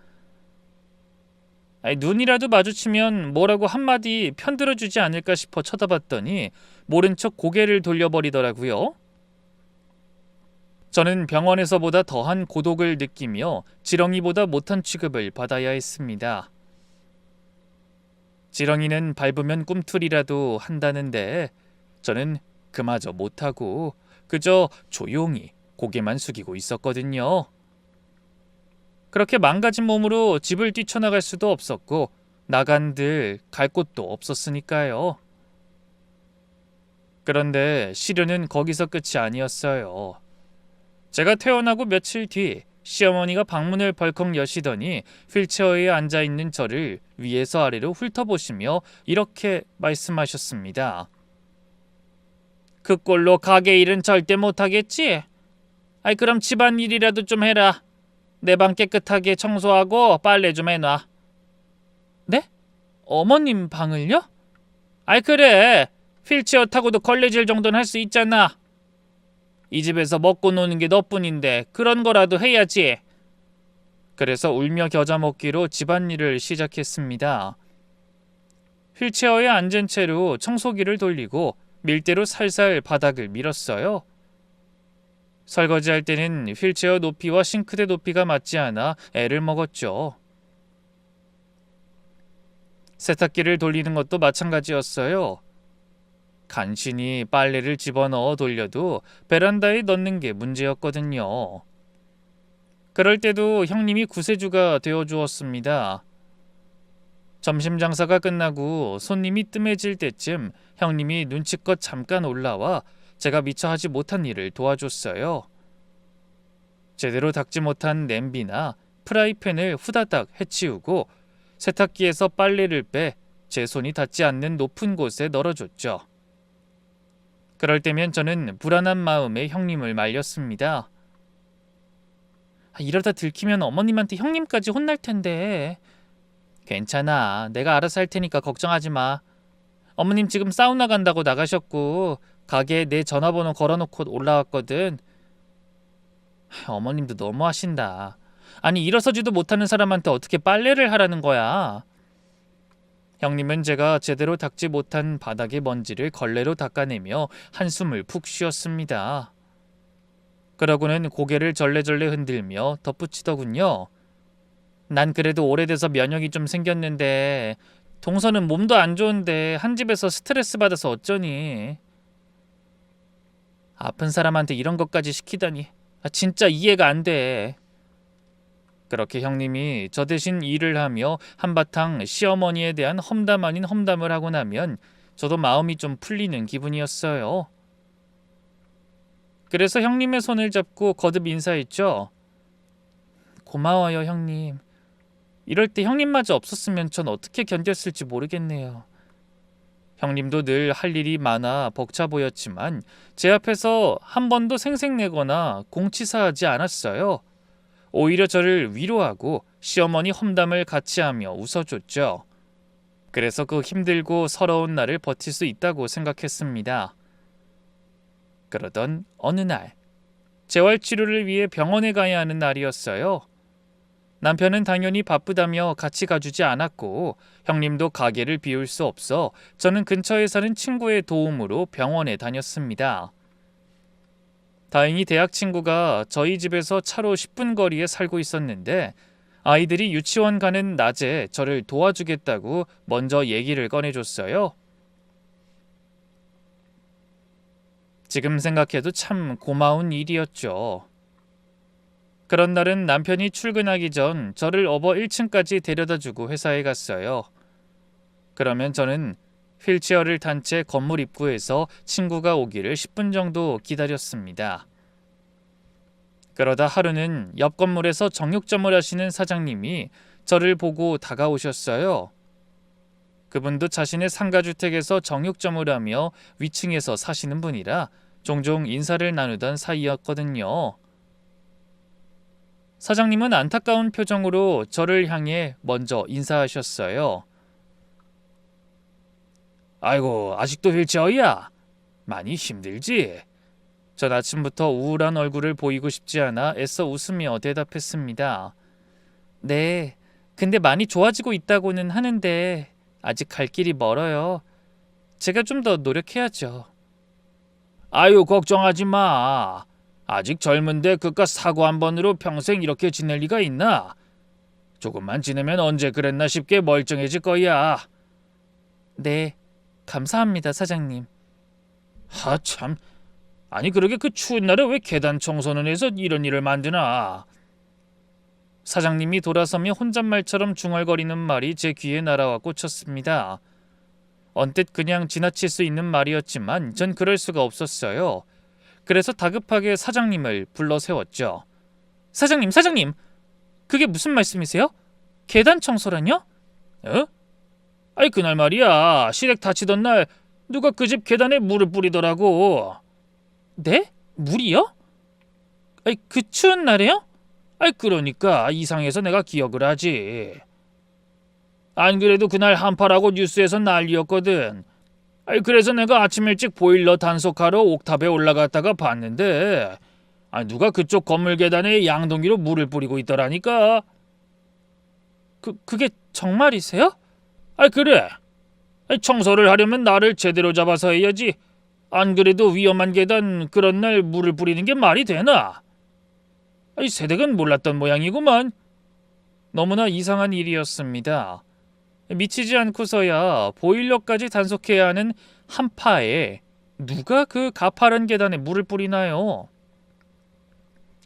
눈이라도 마주치면 뭐라고 한마디 편들어주지 않을까 싶어 쳐다봤더니 모른 척 고개를 돌려버리더라고요. 저는 병원에서보다 더한 고독을 느끼며 지렁이보다 못한 취급을 받아야 했습니다. 지렁이는 밟으면 꿈틀이라도 한다는데 저는 그마저 못하고 그저 조용히 고개만 숙이고 있었거든요. 그렇게 망가진 몸으로 집을 뛰쳐나갈 수도 없었고 나간들 갈 곳도 없었으니까요. 그런데 시련은 거기서 끝이 아니었어요. 제가 퇴원하고 며칠 뒤 시어머니가 방문을 벌컥 여시더니 휠체어에 앉아있는 저를 위에서 아래로 훑어보시며 이렇게 말씀하셨습니다. 그 꼴로 가게 일은 절대 못하겠지? 아이 그럼 집안일이라도 좀 해라. 내 방 깨끗하게 청소하고 빨래 좀 해놔. 네? 어머님 방을요? 아이 그래. 휠체어 타고도 걸레질 정도는 할 수 있잖아. 이 집에서 먹고 노는 게 너뿐인데 그런 거라도 해야지. 그래서 울며 겨자 먹기로 집안일을 시작했습니다. 휠체어에 앉은 채로 청소기를 돌리고 밀대로 살살 바닥을 밀었어요. 설거지할 때는 휠체어 높이와 싱크대 높이가 맞지 않아 애를 먹었죠. 세탁기를 돌리는 것도 마찬가지였어요. 간신히 빨래를 집어넣어 돌려도 베란다에 넣는 게 문제였거든요. 그럴 때도 형님이 구세주가 되어주었습니다. 점심 장사가 끝나고 손님이 뜸해질 때쯤 형님이 눈치껏 잠깐 올라와 제가 미처 하지 못한 일을 도와줬어요. 제대로 닦지 못한 냄비나 프라이팬을 후다닥 해치우고 세탁기에서 빨래를 빼 제 손이 닿지 않는 높은 곳에 널어줬죠. 그럴 때면 저는 불안한 마음에 형님을 말렸습니다. 이러다 들키면 어머님한테 형님까지 혼날 텐데. 괜찮아. 내가 알아서 할 테니까 걱정하지 마. 어머님 지금 사우나 간다고 나가셨고 가게에 내 전화번호 걸어놓고 올라왔거든. 어머님도 너무하신다. 아니 일어서지도 못하는 사람한테 어떻게 빨래를 하라는 거야. 형님은 제가 제대로 닦지 못한 바닥의 먼지를 걸레로 닦아내며 한숨을 푹 쉬었습니다. 그러고는 고개를 절레절레 흔들며 덧붙이더군요. 난 그래도 오래돼서 면역이 좀 생겼는데 동서는 몸도 안 좋은데 한 집에서 스트레스 받아서 어쩌니. 아픈 사람한테 이런 것까지 시키다니 진짜 이해가 안 돼. 그렇게 형님이 저 대신 일을 하며 한바탕 시어머니에 대한 험담 아닌 험담을 하고 나면 저도 마음이 좀 풀리는 기분이었어요. 그래서 형님의 손을 잡고 거듭 인사했죠. 고마워요 형님. 이럴 때 형님마저 없었으면 전 어떻게 견뎠을지 모르겠네요. 형님도 늘 할 일이 많아 벅차 보였지만 제 앞에서 한 번도 생색내거나 공치사하지 않았어요. 오히려 저를 위로하고 시어머니 험담을 같이 하며 웃어줬죠. 그래서 그 힘들고 서러운 날을 버틸 수 있다고 생각했습니다. 그러던 어느 날 재활치료를 위해 병원에 가야 하는 날이었어요. 남편은 당연히 바쁘다며 같이 가주지 않았고 형님도 가게를 비울 수 없어 저는 근처에 사는 친구의 도움으로 병원에 다녔습니다. 다행히 대학 친구가 저희 집에서 차로 10분 거리에 살고 있었는데 아이들이 유치원 가는 낮에 저를 도와주겠다고 먼저 얘기를 꺼내줬어요. 지금 생각해도 참 고마운 일이었죠. 그런 날은 남편이 출근하기 전 저를 업어 1층까지 데려다주고 회사에 갔어요. 그러면 저는 휠체어를 탄 채 건물 입구에서 친구가 오기를 10분 정도 기다렸습니다. 그러다 하루는 옆 건물에서 정육점을 하시는 사장님이 저를 보고 다가오셨어요. 그분도 자신의 상가주택에서 정육점을 하며 위층에서 사시는 분이라 종종 인사를 나누던 사이였거든요. 사장님은 안타까운 표정으로 저를 향해 먼저 인사하셨어요. 아이고, 아직도 휠체어야? 많이 힘들지? 전 아침부터 우울한 얼굴을 보이고 싶지 않아 애써 웃으며 대답했습니다. 네, 근데 많이 좋아지고 있다고는 하는데 아직 갈 길이 멀어요. 제가 좀 더 노력해야죠. 아유, 걱정하지 마. 아직 젊은데 그깟 사고 한 번으로 평생 이렇게 지낼 리가 있나? 조금만 지내면 언제 그랬나 싶게 멀쩡해질 거야. 네, 감사합니다, 사장님. 참. 아니 그러게 그 추운 날에 왜 계단 청소는 해서 이런 일을 만드나? 사장님이 돌아서며 혼잣말처럼 중얼거리는 말이 제 귀에 날아와 꽂혔습니다. 언뜻 그냥 지나칠 수 있는 말이었지만 전 그럴 수가 없었어요. 그래서 다급하게 사장님을 불러 세웠죠. 사장님, 그게 무슨 말씀이세요? 계단 청소라뇨? 어? 아이 그날 말이야. 시댁 다치던 날 누가 그 집 계단에 물을 뿌리더라고. 네? 물이요? 아이, 그 추운 날에요? 아이, 그러니까 이상해서 내가 기억을 하지. 안 그래도 그날 한파라고 뉴스에서 난리였거든. 아이, 그래서 내가 아침 일찍 보일러 단속하러 옥탑에 올라갔다가 봤는데 누가 그쪽 건물 계단에 양동이로 물을 뿌리고 있더라니까. 그게 정말이세요? 그래. 청소를 하려면 나를 제대로 잡아서 해야지. 안 그래도 위험한 계단 그런 날 물을 뿌리는 게 말이 되나? 새댁은 몰랐던 모양이구만. 너무나 이상한 일이었습니다. 미치지 않고서야 보일러까지 단속해야 하는 한파에 누가 그 가파른 계단에 물을 뿌리나요?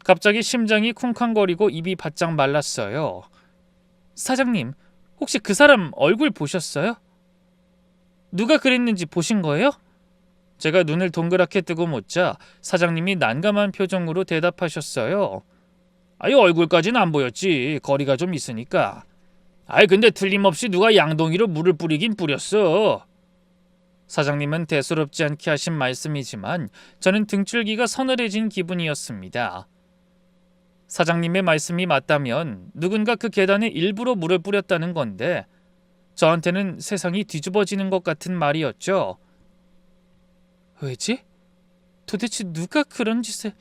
갑자기 심장이 쿵쾅거리고 입이 바짝 말랐어요. 사장님, 혹시 그 사람 얼굴 보셨어요? 누가 그랬는지 보신 거예요? 제가 눈을 동그랗게 뜨고 묻자 사장님이 난감한 표정으로 대답하셨어요. 얼굴까지는 안 보였지. 거리가 좀 있으니까. 근데 틀림없이 누가 양동이로 물을 뿌리긴 뿌렸어. 사장님은 대수롭지 않게 하신 말씀이지만 저는 등줄기가 서늘해진 기분이었습니다. 사장님의 말씀이 맞다면 누군가 그 계단에 일부러 물을 뿌렸다는 건데 저한테는 세상이 뒤집어지는 것 같은 말이었죠. 왜지? 도대체 누가 그런 짓을...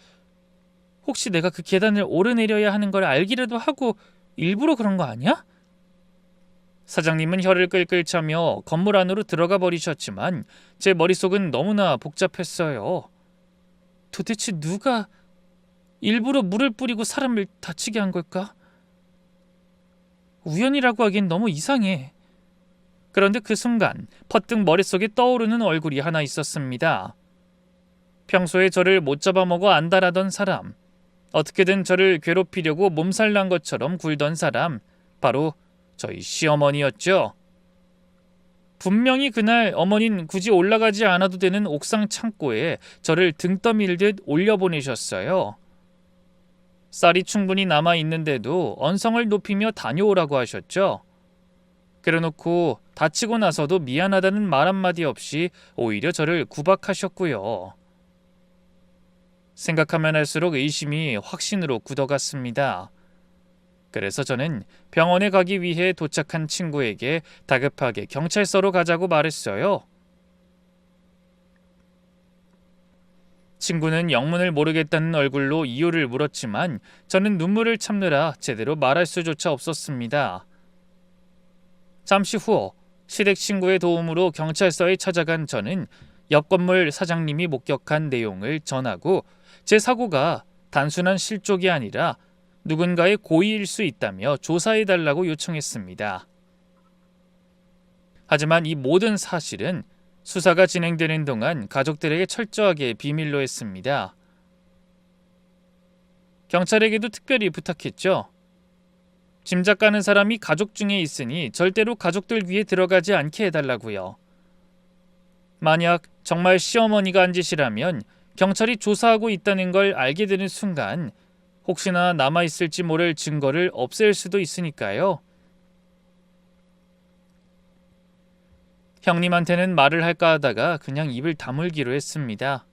혹시 내가 그 계단을 오르내려야 하는 걸 알기라도 하고 일부러 그런 거 아니야? 사장님은 혀를 끌끌 차며 건물 안으로 들어가 버리셨지만 제 머릿속은 너무나 복잡했어요. 도대체 누가 일부러 물을 뿌리고 사람을 다치게 한 걸까? 우연이라고 하기엔 너무 이상해. 그런데 그 순간 퍼뜩 머릿속에 떠오르는 얼굴이 하나 있었습니다. 평소에 저를 못 잡아먹어 안달하던 사람, 어떻게든 저를 괴롭히려고 몸살난 것처럼 굴던 사람, 바로 저희 시어머니였죠. 분명히 그날 어머닌 굳이 올라가지 않아도 되는 옥상 창고에 저를 등 떠밀듯 올려보내셨어요. 쌀이 충분히 남아있는데도 언성을 높이며 다녀오라고 하셨죠. 그래놓고 다치고 나서도 미안하다는 말 한마디 없이 오히려 저를 구박하셨고요. 생각하면 할수록 의심이 확신으로 굳어갔습니다. 그래서 저는 병원에 가기 위해 도착한 친구에게 다급하게 경찰서로 가자고 말했어요. 친구는 영문을 모르겠다는 얼굴로 이유를 물었지만 저는 눈물을 참느라 제대로 말할 수조차 없었습니다. 잠시 후 시댁 친구의 도움으로 경찰서에 찾아간 저는 옆 건물 사장님이 목격한 내용을 전하고 제 사고가 단순한 실족이 아니라 누군가의 고의일 수 있다며 조사해달라고 요청했습니다. 하지만 이 모든 사실은 수사가 진행되는 동안 가족들에게 철저하게 비밀로 했습니다. 경찰에게도 특별히 부탁했죠. 짐작 가는 사람이 가족 중에 있으니 절대로 가족들 귀에 들어가지 않게 해달라고요. 만약 정말 시어머니가 한 짓이라면 경찰이 조사하고 있다는 걸 알게 되는 순간 혹시나 남아있을지 모를 증거를 없앨 수도 있으니까요. 형님한테는 말을 할까 하다가 그냥 입을 다물기로 했습니다.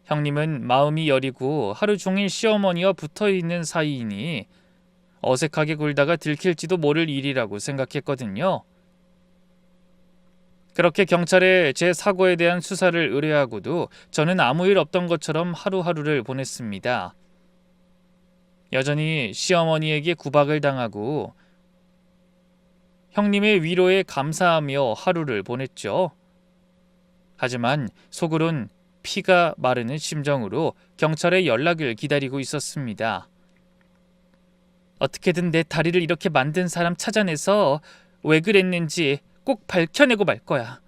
형님은 마음이 여리고 하루 종일 시어머니와 붙어있는 사이이니 어색하게 굴다가 들킬지도 모를 일이라고 생각했거든요. 그렇게 경찰에 제 사고에 대한 수사를 의뢰하고도 저는 아무 일 없던 것처럼 하루하루를 보냈습니다. 여전히 시어머니에게 구박을 당하고 형님의 위로에 감사하며 하루를 보냈죠. 하지만 속으론 피가 마르는 심정으로 경찰의 연락을 기다리고 있었습니다. 어떻게든 내 다리를 이렇게 만든 사람 찾아내서 왜 그랬는지 꼭 밝혀내고 말 거야.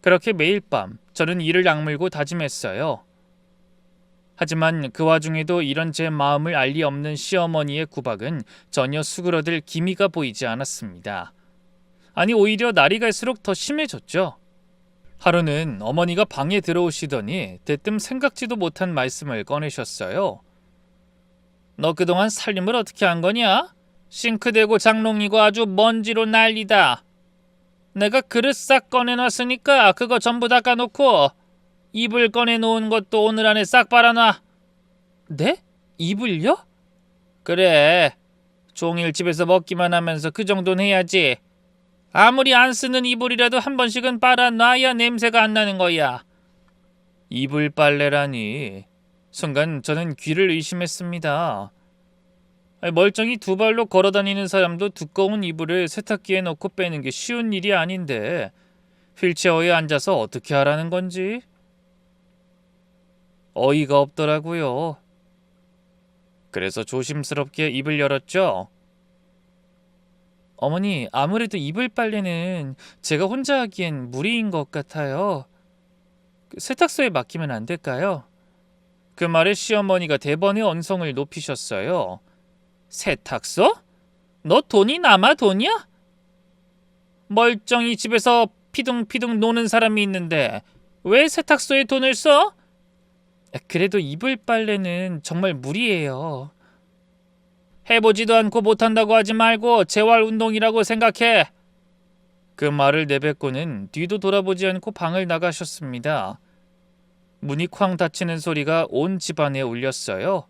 그렇게 매일 밤 저는 이를 악물고 다짐했어요. 하지만 그 와중에도 이런 제 마음을 알 리 없는 시어머니의 구박은 전혀 수그러들 기미가 보이지 않았습니다. 아니, 오히려 날이 갈수록 더 심해졌죠. 하루는 어머니가 방에 들어오시더니 대뜸 생각지도 못한 말씀을 꺼내셨어요. 너 그동안 살림을 어떻게 한 거냐? 싱크대고 장롱이고 아주 먼지로 난리다. 내가 그릇 싹 꺼내놨으니까 그거 전부 닦아놓고 이불 꺼내놓은 것도 오늘 안에 싹 빨아놔. 네? 이불요? 그래. 종일 집에서 먹기만 하면서 그 정도는 해야지. 아무리 안 쓰는 이불이라도 한 번씩은 빨아놔야 냄새가 안 나는 거야. 이불 빨래라니. 순간 저는 귀를 의심했습니다. 멀쩡히 두 발로 걸어다니는 사람도 두꺼운 이불을 세탁기에 넣고 빼는 게 쉬운 일이 아닌데 휠체어에 앉아서 어떻게 하라는 건지 어이가 없더라고요. 그래서 조심스럽게 입을 열었죠. 어머니, 아무래도 이불 빨래는 제가 혼자 하기엔 무리인 것 같아요. 세탁소에 맡기면 안 될까요? 그 말에 시어머니가 대번에 언성을 높이셨어요. 세탁소? 너 돈이 남아 돈이야? 멀쩡히 집에서 피둥피둥 노는 사람이 있는데 왜 세탁소에 돈을 써? 그래도 이불 빨래는 정말 무리예요. 해보지도 않고 못한다고 하지 말고 재활운동이라고 생각해. 그 말을 내뱉고는 뒤도 돌아보지 않고 방을 나가셨습니다. 문이 쾅 닫히는 소리가 온 집안에 울렸어요.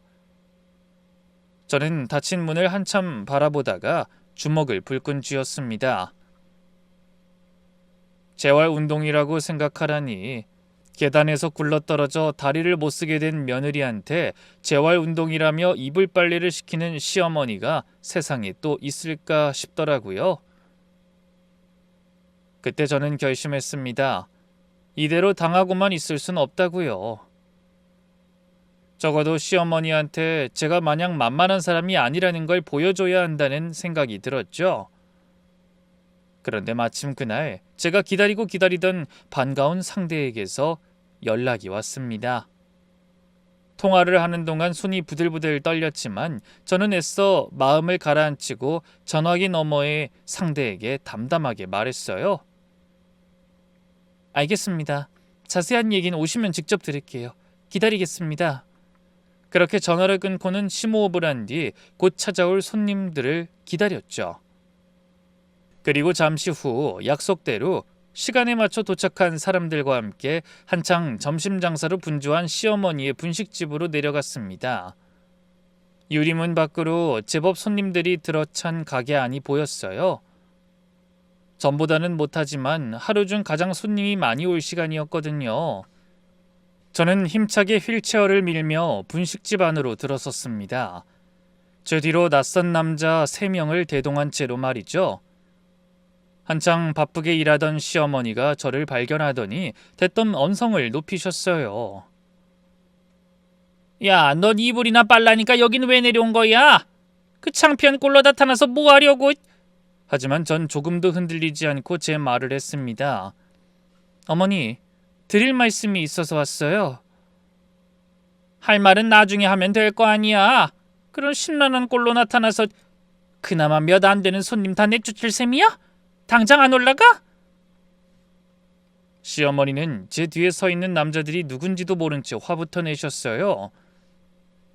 저는 닫힌 문을 한참 바라보다가 주먹을 불끈 쥐었습니다. 재활운동이라고 생각하라니. 계단에서 굴러떨어져 다리를 못 쓰게 된 며느리한테 재활운동이라며 이불 빨래를 시키는 시어머니가 세상에 또 있을까 싶더라고요. 그때 저는 결심했습니다. 이대로 당하고만 있을 순 없다고요. 적어도 시어머니한테 제가 마냥 만만한 사람이 아니라는 걸 보여줘야 한다는 생각이 들었죠. 그런데 마침 그날 제가 기다리고 기다리던 반가운 상대에게서 연락이 왔습니다. 통화를 하는 동안 손이 부들부들 떨렸지만 저는 애써 마음을 가라앉히고 전화기 너머의 상대에게 담담하게 말했어요. 알겠습니다. 자세한 얘기는 오시면 직접 드릴게요. 기다리겠습니다. 그렇게 전화를 끊고는 심호흡을 한 뒤 곧 찾아올 손님들을 기다렸죠. 그리고 잠시 후 약속대로 시간에 맞춰 도착한 사람들과 함께 한창 점심 장사로 분주한 시어머니의 분식집으로 내려갔습니다. 유리문 밖으로 제법 손님들이 들어찬 가게 안이 보였어요. 전보다는 못하지만 하루 중 가장 손님이 많이 올 시간이었거든요. 저는 힘차게 휠체어를 밀며 분식집 안으로 들어섰습니다. 제 뒤로 낯선 남자 3명을 대동한 채로 말이죠. 한창 바쁘게 일하던 시어머니가 저를 발견하더니 대뜸 언성을 높이셨어요. 야, 넌 이불이나 빨라니까 여긴 왜 내려온 거야? 그 창피한 꼴로 나타나서 뭐 하려고? 하지만 전 조금도 흔들리지 않고 제 말을 했습니다. 어머니, 드릴 말씀이 있어서 왔어요. 할 말은 나중에 하면 될 거 아니야. 그런 신나는 꼴로 나타나서 그나마 몇 안 되는 손님 다 내쫓을 셈이야? 당장 안 올라가? 시어머니는 제 뒤에 서 있는 남자들이 누군지도 모른 채 화부터 내셨어요.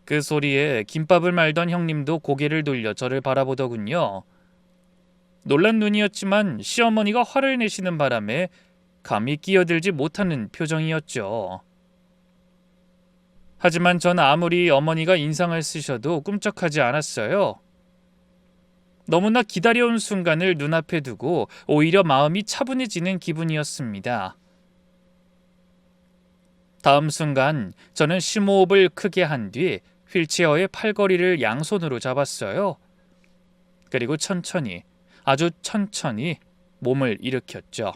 그 소리에 김밥을 말던 형님도 고개를 돌려 저를 바라보더군요. 놀란 눈이었지만 시어머니가 화를 내시는 바람에 감히 끼어들지 못하는 표정이었죠. 하지만 전 아무리 어머니가 인상을 쓰셔도 꿈쩍하지 않았어요. 너무나 기다려온 순간을 눈앞에 두고 오히려 마음이 차분해지는 기분이었습니다. 다음 순간 저는 심호흡을 크게 한 뒤 휠체어의 팔걸이를 양손으로 잡았어요. 그리고 천천히, 아주 천천히 몸을 일으켰죠.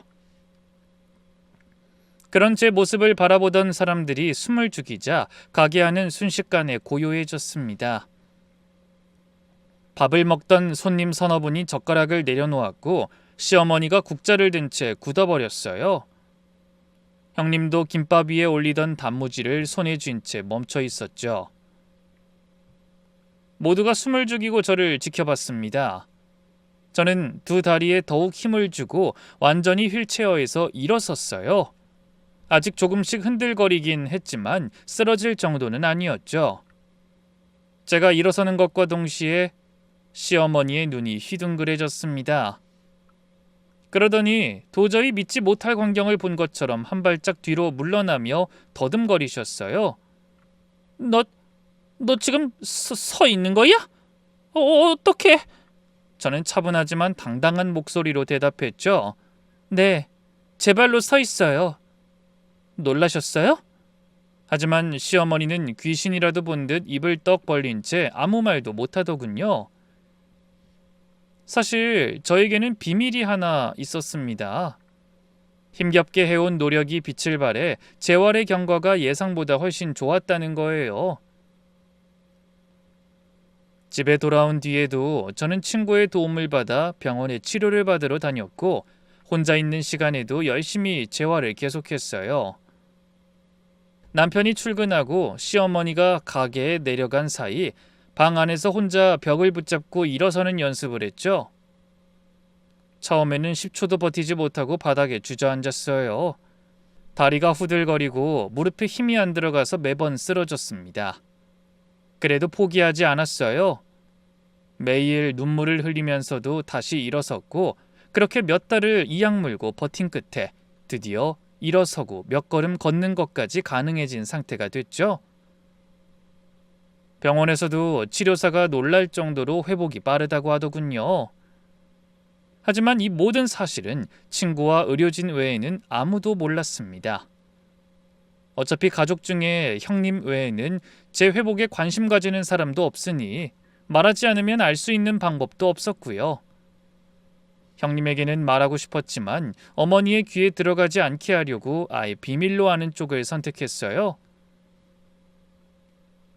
그런 제 모습을 바라보던 사람들이 숨을 죽이자 가게 안은 순식간에 고요해졌습니다. 밥을 먹던 손님 서너 분이 젓가락을 내려놓았고 시어머니가 국자를 든 채 굳어버렸어요. 형님도 김밥 위에 올리던 단무지를 손에 쥔 채 멈춰 있었죠. 모두가 숨을 죽이고 저를 지켜봤습니다. 저는 두 다리에 더욱 힘을 주고 완전히 휠체어에서 일어섰어요. 아직 조금씩 흔들거리긴 했지만 쓰러질 정도는 아니었죠. 제가 일어서는 것과 동시에 시어머니의 눈이 휘둥그레졌습니다. 그러더니 도저히 믿지 못할 광경을 본 것처럼 한 발짝 뒤로 물러나며 더듬거리셨어요. 너 지금 서 있는 거야? 어떡해? 저는 차분하지만 당당한 목소리로 대답했죠. 네, 제 발로 서 있어요. 놀라셨어요? 하지만 시어머니는 귀신이라도 본 듯 입을 떡 벌린 채 아무 말도 못하더군요. 사실 저에게는 비밀이 하나 있었습니다. 힘겹게 해온 노력이 빛을 발해 재활의 경과가 예상보다 훨씬 좋았다는 거예요. 집에 돌아온 뒤에도 저는 친구의 도움을 받아 병원에 치료를 받으러 다녔고 혼자 있는 시간에도 열심히 재활을 계속했어요. 남편이 출근하고 시어머니가 가게에 내려간 사이 방 안에서 혼자 벽을 붙잡고 일어서는 연습을 했죠. 처음에는 10초도 버티지 못하고 바닥에 주저앉았어요. 다리가 후들거리고 무릎에 힘이 안 들어가서 매번 쓰러졌습니다. 그래도 포기하지 않았어요. 매일 눈물을 흘리면서도 다시 일어섰고 그렇게 몇 달을 이악 물고 버틴 끝에 드디어 일어서고 몇 걸음 걷는 것까지 가능해진 상태가 됐죠. 병원에서도 치료사가 놀랄 정도로 회복이 빠르다고 하더군요. 하지만 이 모든 사실은 친구와 의료진 외에는 아무도 몰랐습니다. 어차피 가족 중에 형님 외에는 제 회복에 관심 가지는 사람도 없으니 말하지 않으면 알 수 있는 방법도 없었고요. 형님에게는 말하고 싶었지만 어머니의 귀에 들어가지 않게 하려고 아예 비밀로 하는 쪽을 선택했어요.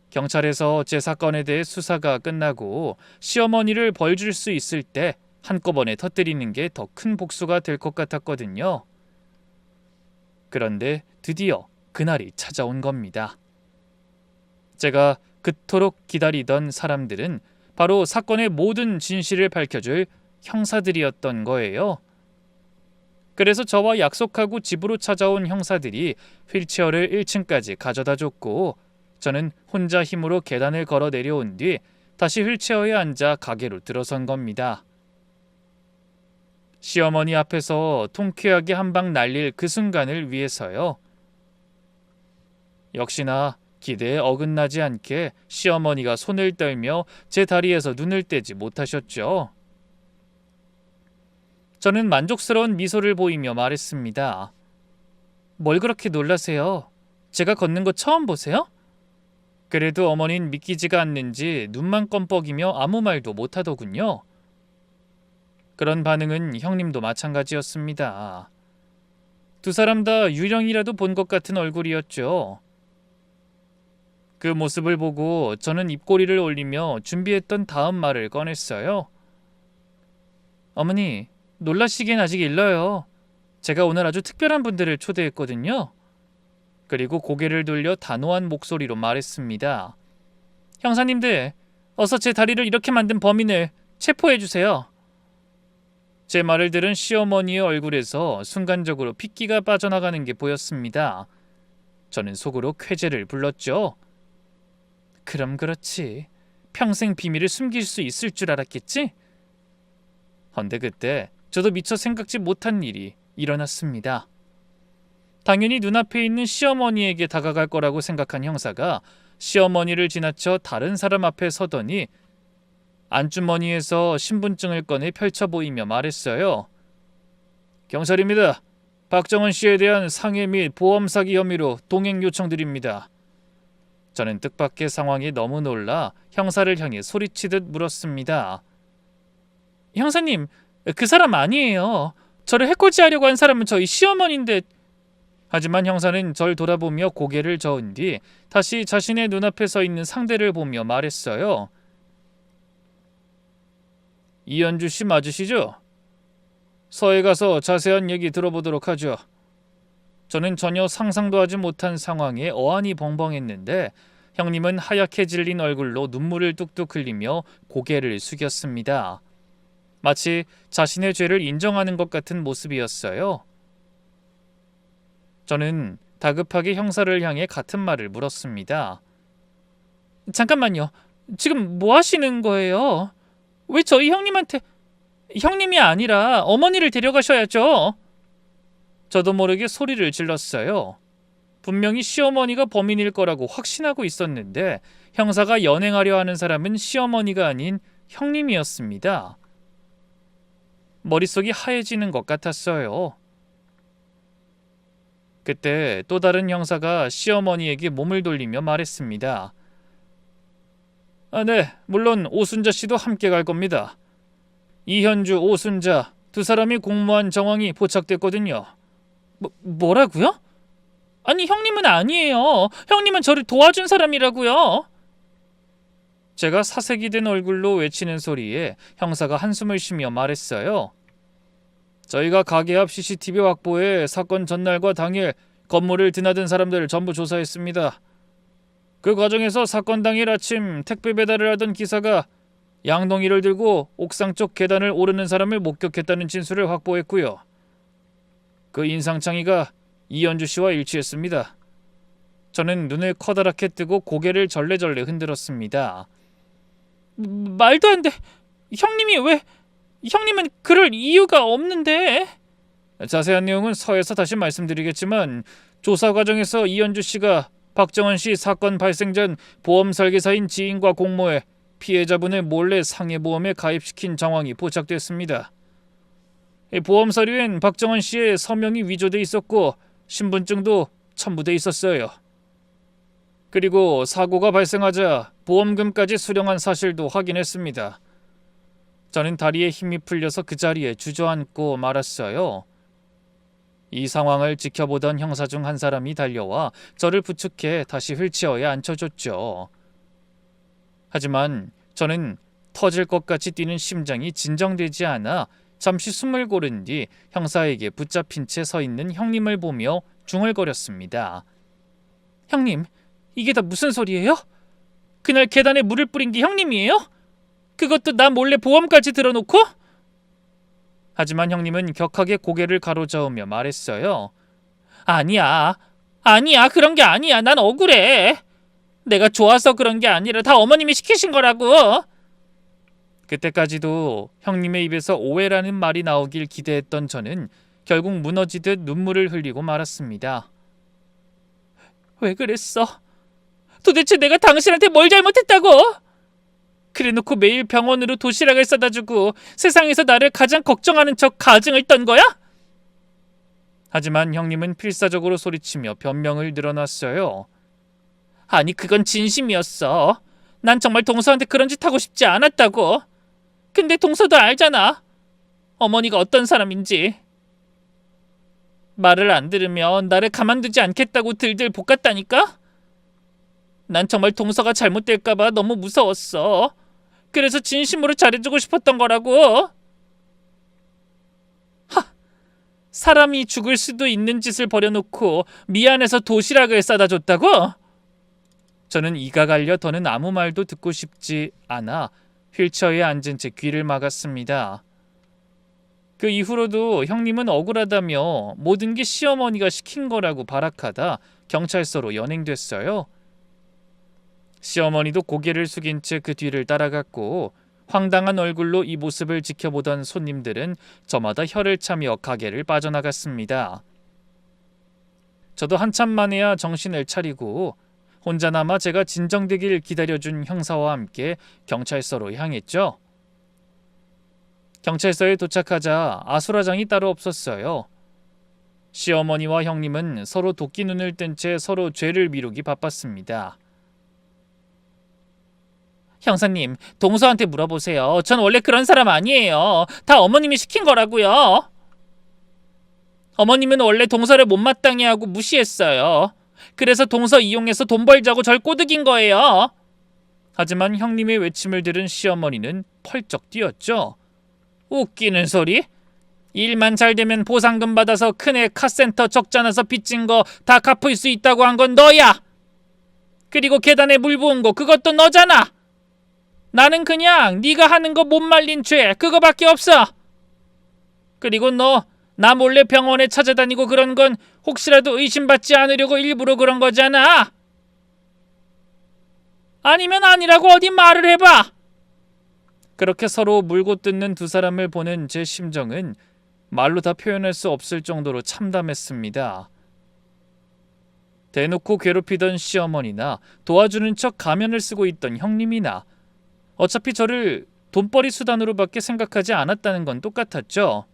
경찰에서 제 사건에 대해 수사가 끝나고 시어머니를 벌 줄 수 있을 때 한꺼번에 터뜨리는 게 더 큰 복수가 될 것 같았거든요. 그런데 드디어 그날이 찾아온 겁니다. 제가 그토록 기다리던 사람들은 바로 사건의 모든 진실을 밝혀줄 형사들이었던 거예요. 그래서 저와 약속하고 집으로 찾아온 형사들이 휠체어를 1층까지 가져다 줬고 저는 혼자 힘으로 계단을 걸어 내려온 뒤 다시 휠체어에 앉아 가게로 들어선 겁니다. 시어머니 앞에서 통쾌하게 한 방 날릴 그 순간을 위해서요. 역시나 기대에 어긋나지 않게 시어머니가 손을 떨며 제 다리에서 눈을 떼지 못하셨죠. 저는 만족스러운 미소를 보이며 말했습니다. 뭘 그렇게 놀라세요? 제가 걷는 거 처음 보세요? 그래도 어머니는 믿기지가 않는지 눈만 껌뻑이며 아무 말도 못하더군요. 그런 반응은 형님도 마찬가지였습니다. 두 사람 다 유령이라도 본 것 같은 얼굴이었죠. 그 모습을 보고 저는 입꼬리를 올리며 준비했던 다음 말을 꺼냈어요. 어머니, 놀라시기엔 아직 일러요. 제가 오늘 아주 특별한 분들을 초대했거든요. 그리고 고개를 돌려 단호한 목소리로 말했습니다. 형사님들, 어서 제 다리를 이렇게 만든 범인을 체포해 주세요. 제 말을 들은 시어머니의 얼굴에서 순간적으로 핏기가 빠져나가는 게 보였습니다. 저는 속으로 쾌재를 불렀죠. 그럼 그렇지. 평생 비밀을 숨길 수 있을 줄 알았겠지? 헌데 그때 저도 미처 생각지 못한 일이 일어났습니다. 당연히 눈앞에 있는 시어머니에게 다가갈 거라고 생각한 형사가 시어머니를 지나쳐 다른 사람 앞에 서더니 안주머니에서 신분증을 꺼내 펼쳐 보이며 말했어요. 경찰입니다. 박정은 씨에 대한 상해 및 보험 사기 혐의로 동행 요청드립니다. 저는 뜻밖의 상황이 너무 놀라 형사를 향해 소리치듯 물었습니다. 형사님, 그 사람 아니에요. 저를 해코지하려고 한 사람은 저희 시어머니인데. 하지만 형사는 절 돌아보며 고개를 저은 뒤 다시 자신의 눈앞에 서 있는 상대를 보며 말했어요. 이현주 씨 맞으시죠? 서에 가서 자세한 얘기 들어보도록 하죠. 저는 전혀 상상도 하지 못한 상황에 어안이 벙벙했는데 형님은 하얗게 질린 얼굴로 눈물을 뚝뚝 흘리며 고개를 숙였습니다. 마치 자신의 죄를 인정하는 것 같은 모습이었어요. 저는 다급하게 형사를 향해 같은 말을 물었습니다. 잠깐만요. 지금 뭐 하시는 거예요? 왜 저희 형님한테... 형님이 아니라 어머니를 데려가셔야죠. 저도 모르게 소리를 질렀어요. 분명히 시어머니가 범인일 거라고 확신하고 있었는데 형사가 연행하려 하는 사람은 시어머니가 아닌 형님이었습니다. 머릿속이 하얘지는 것 같았어요. 그때 또 다른 형사가 시어머니에게 몸을 돌리며 말했습니다. 네, 물론 오순자 씨도 함께 갈 겁니다. 이현주, 오순자 두 사람이 공모한 정황이 포착됐거든요. 뭐라고요? 아니, 형님은 아니에요. 형님은 저를 도와준 사람이라고요. 제가 사색이 된 얼굴로 외치는 소리에 형사가 한숨을 쉬며 말했어요. 저희가 가게 앞 CCTV 확보에 사건 전날과 당일 건물을 드나든 사람들을 전부 조사했습니다. 그 과정에서 사건 당일 아침 택배 배달을 하던 기사가 양동이를 들고 옥상 쪽 계단을 오르는 사람을 목격했다는 진술을 확보했고요. 그 인상착의가 이현주 씨와 일치했습니다. 저는 눈을 커다랗게 뜨고 고개를 절레절레 흔들었습니다. 말도 안 돼. 형님은 그럴 이유가 없는데. 자세한 내용은 서에서 다시 말씀드리겠지만 조사 과정에서 이현주 씨가 박정원 씨 사건 발생 전 보험 설계사인 지인과 공모해 피해자분을 몰래 상해보험에 가입시킨 정황이 포착됐습니다. 보험 서류엔 박정원 씨의 서명이 위조돼 있었고 신분증도 첨부돼 있었어요. 그리고 사고가 발생하자 보험금까지 수령한 사실도 확인했습니다. 저는 다리에 힘이 풀려서 그 자리에 주저앉고 말았어요. 이 상황을 지켜보던 형사 중 한 사람이 달려와 저를 부축해 다시 휠체어에 앉혀줬죠. 하지만 저는 터질 것 같이 뛰는 심장이 진정되지 않아 잠시 숨을 고른 뒤 형사에게 붙잡힌 채 서 있는 형님을 보며 중얼거렸습니다. 형님, 이게 다 무슨 소리예요? 그날 계단에 물을 뿌린 게 형님이에요? 그것도 나 몰래 보험까지 들어놓고? 하지만 형님은 격하게 고개를 가로저으며 말했어요. 아니야, 그런 게 아니야. 난 억울해. 내가 좋아서 그런 게 아니라 다 어머님이 시키신 거라고. 그때까지도 형님의 입에서 오해라는 말이 나오길 기대했던 저는 결국 무너지듯 눈물을 흘리고 말았습니다. 왜 그랬어? 도대체 내가 당신한테 뭘 잘못했다고? 그래놓고 매일 병원으로 도시락을 싸다주고 세상에서 나를 가장 걱정하는 척 가증을 떤 거야? 하지만 형님은 필사적으로 소리치며 변명을 늘어놨어요. 아니, 그건 진심이었어. 난 정말 동서한테 그런 짓 하고 싶지 않았다고. 근데 동서도 알잖아. 어머니가 어떤 사람인지. 말을 안 들으면 나를 가만두지 않겠다고 들들 볶았다니까? 난 정말 동서가 잘못될까봐 너무 무서웠어. 그래서 진심으로 잘해주고 싶었던 거라고. 사람이 죽을 수도 있는 짓을 벌여놓고 미안해서 도시락을 싸다 줬다고? 저는 이가 갈려 더는 아무 말도 듣고 싶지 않아 휠체어에 앉은 채 귀를 막았습니다. 그 이후로도 형님은 억울하다며 모든 게 시어머니가 시킨 거라고 발악하다 경찰서로 연행됐어요. 시어머니도 고개를 숙인 채 그 뒤를 따라갔고 황당한 얼굴로 이 모습을 지켜보던 손님들은 저마다 혀를 차며 가게를 빠져나갔습니다. 저도 한참 만에야 정신을 차리고 혼자 남아 제가 진정되길 기다려준 형사와 함께 경찰서로 향했죠. 경찰서에 도착하자 아수라장이 따로 없었어요. 시어머니와 형님은 서로 도끼 눈을 뜬 채 서로 죄를 미루기 바빴습니다. 형사님, 동서한테 물어보세요. 전 원래 그런 사람 아니에요. 다 어머님이 시킨 거라고요. 어머님은 원래 동서를 못마땅해 하고 무시했어요. 그래서 동서 이용해서 돈 벌자고 절 꼬드긴 거예요. 하지만 형님의 외침을 들은 시어머니는 펄쩍 뛰었죠. 웃기는 소리? 일만 잘 되면 보상금 받아서 큰애 카센터 적자 나서 빚진 거 다 갚을 수 있다고 한 건 너야. 그리고 계단에 물 부은 거 그것도 너잖아. 나는 그냥 네가 하는 거 못 말린 죄 그거밖에 없어. 그리고 너 나 몰래 병원에 찾아다니고 그런 건 혹시라도 의심받지 않으려고 일부러 그런 거잖아. 아니면 아니라고 어디 말을 해봐. 그렇게 서로 물고 뜯는 두 사람을 보는 제 심정은 말로 다 표현할 수 없을 정도로 참담했습니다. 대놓고 괴롭히던 시어머니나 도와주는 척 가면을 쓰고 있던 형님이나 어차피 저를 돈벌이 수단으로밖에 생각하지 않았다는 건 똑같았죠.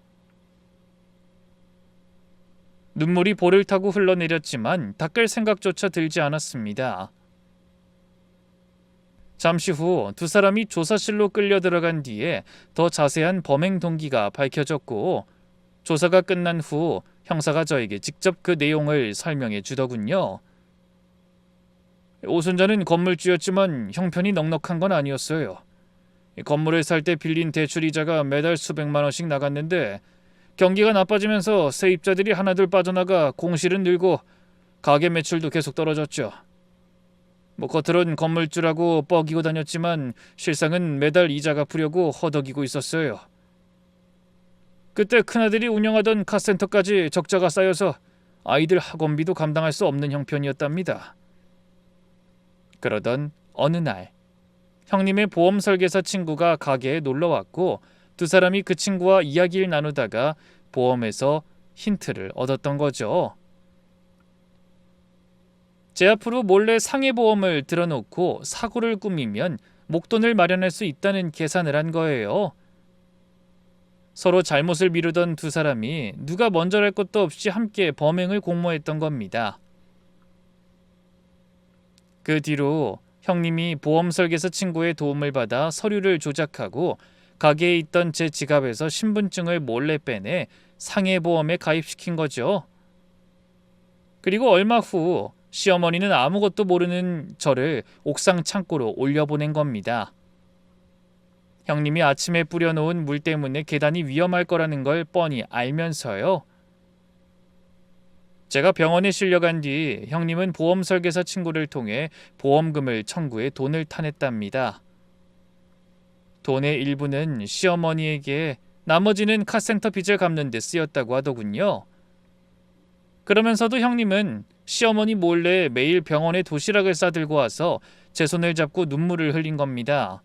눈물이 볼을 타고 흘러내렸지만 닦을 생각조차 들지 않았습니다. 잠시 후 두 사람이 조사실로 끌려 들어간 뒤에 더 자세한 범행 동기가 밝혀졌고, 조사가 끝난 후 형사가 저에게 직접 그 내용을 설명해 주더군요. 오순자는 건물주였지만 형편이 넉넉한 건 아니었어요. 건물을 살 때 빌린 대출이자가 매달 수백만 원씩 나갔는데 경기가 나빠지면서 세입자들이 하나둘 빠져나가 공실은 늘고 가게 매출도 계속 떨어졌죠. 겉으론 건물주라고 뻐기고 다녔지만 실상은 매달 이자가 푸려고 허덕이고 있었어요. 그때 큰아들이 운영하던 카센터까지 적자가 쌓여서 아이들 학원비도 감당할 수 없는 형편이었답니다. 그러던 어느 날 형님의 보험 설계사 친구가 가게에 놀러왔고, 두 사람이 그 친구와 이야기를 나누다가 보험에서 힌트를 얻었던 거죠. 제 앞으로 몰래 상해보험을 들어놓고 사고를 꾸미면 목돈을 마련할 수 있다는 계산을 한 거예요. 서로 잘못을 미루던 두 사람이 누가 먼저랄 것도 없이 함께 범행을 공모했던 겁니다. 그 뒤로 형님이 보험 설계사 친구의 도움을 받아 서류를 조작하고 가게에 있던 제 지갑에서 신분증을 몰래 빼내 상해보험에 가입시킨 거죠. 그리고 얼마 후 시어머니는 아무것도 모르는 저를 옥상 창고로 올려보낸 겁니다. 형님이 아침에 뿌려놓은 물 때문에 계단이 위험할 거라는 걸 뻔히 알면서요. 제가 병원에 실려간 뒤 형님은 보험 설계사 친구를 통해 보험금을 청구해 돈을 타냈답니다. 돈의 일부는 시어머니에게, 나머지는 카센터 빚을 갚는 데 쓰였다고 하더군요. 그러면서도 형님은 시어머니 몰래 매일 병원에 도시락을 싸들고 와서 제 손을 잡고 눈물을 흘린 겁니다.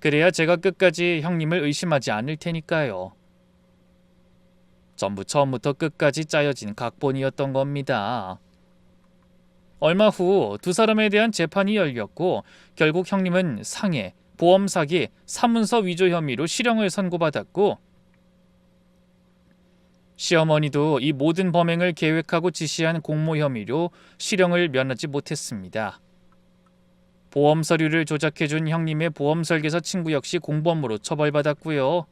그래야 제가 끝까지 형님을 의심하지 않을 테니까요. 전부 처음부터 끝까지 짜여진 각본이었던 겁니다. 얼마 후 두 사람에 대한 재판이 열렸고 결국 형님은 상해, 보험 사기, 사문서 위조 혐의로 실형을 선고받았고, 시어머니도 이 모든 범행을 계획하고 지시한 공모 혐의로 실형을 면하지 못했습니다. 보험 서류를 조작해준 형님의 보험 설계사 친구 역시 공범으로 처벌받았고요.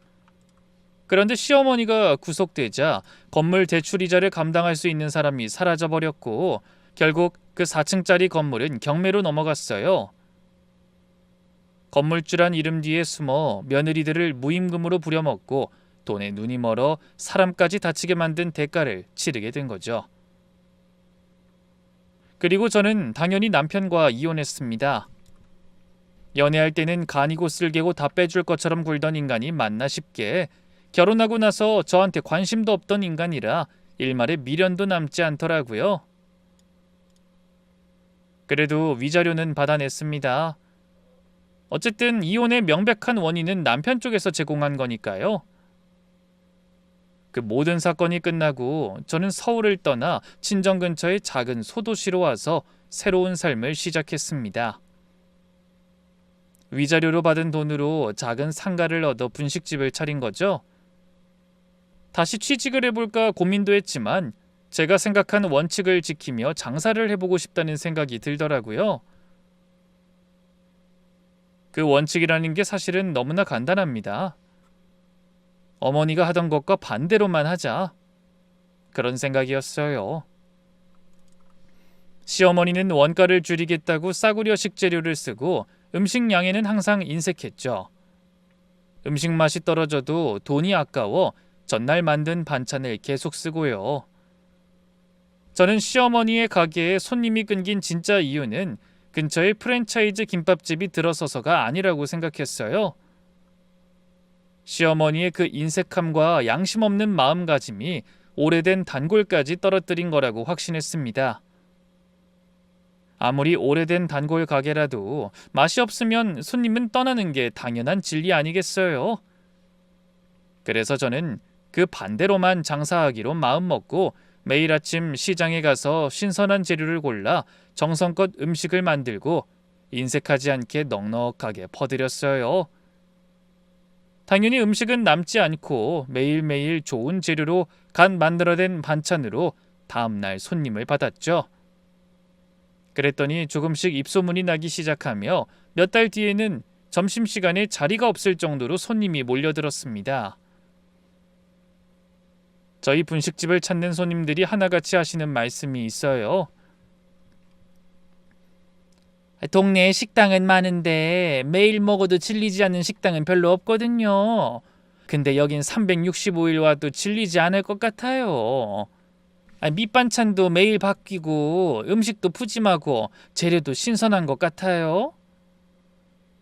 그런데 시어머니가 구속되자 건물 대출이자를 감당할 수 있는 사람이 사라져버렸고 결국 그 4층짜리 건물은 경매로 넘어갔어요. 건물주란 이름 뒤에 숨어 며느리들을 무임금으로 부려먹고 돈에 눈이 멀어 사람까지 다치게 만든 대가를 치르게 된 거죠. 그리고 저는 당연히 남편과 이혼했습니다. 연애할 때는 간이고 쓸개고 다 빼줄 것처럼 굴던 인간이 맞나 싶게, 결혼하고 나서 저한테 관심도 없던 인간이라 일말의 미련도 남지 않더라고요. 그래도 위자료는 받아냈습니다. 어쨌든 이혼의 명백한 원인은 남편 쪽에서 제공한 거니까요. 그 모든 사건이 끝나고 저는 서울을 떠나 친정 근처의 작은 소도시로 와서 새로운 삶을 시작했습니다. 위자료로 받은 돈으로 작은 상가를 얻어 분식집을 차린 거죠. 다시 취직을 해볼까 고민도 했지만 제가 생각한 원칙을 지키며 장사를 해보고 싶다는 생각이 들더라고요. 그 원칙이라는 게 사실은 너무나 간단합니다. 어머니가 하던 것과 반대로만 하자. 그런 생각이었어요. 시어머니는 원가를 줄이겠다고 싸구려 식재료를 쓰고 음식 양에는 항상 인색했죠. 음식 맛이 떨어져도 돈이 아까워 전날 만든 반찬을 계속 쓰고요. 저는 시어머니의 가게에 손님이 끊긴 진짜 이유는 근처에 프랜차이즈 김밥집이 들어서서가 아니라고 생각했어요. 시어머니의 그 인색함과 양심 없는 마음가짐이 오래된 단골까지 떨어뜨린 거라고 확신했습니다. 아무리 오래된 단골 가게라도 맛이 없으면 손님은 떠나는 게 당연한 진리 아니겠어요? 그래서 저는 그 반대로만 장사하기로 마음먹고 매일 아침 시장에 가서 신선한 재료를 골라 정성껏 음식을 만들고 인색하지 않게 넉넉하게 퍼드렸어요. 당연히 음식은 남지 않고 매일매일 좋은 재료로 간 만들어낸 반찬으로 다음날 손님을 받았죠. 그랬더니 조금씩 입소문이 나기 시작하며 몇 달 뒤에는 점심시간에 자리가 없을 정도로 손님이 몰려들었습니다. 저희 분식집을 찾는 손님들이 하나같이 하시는 말씀이 있어요. 동네에 식당은 많은데 매일 먹어도 질리지 않는 식당은 별로 없거든요. 근데 여긴 365일 와도 질리지 않을 것 같아요. 밑반찬도 매일 바뀌고 음식도 푸짐하고 재료도 신선한 것 같아요.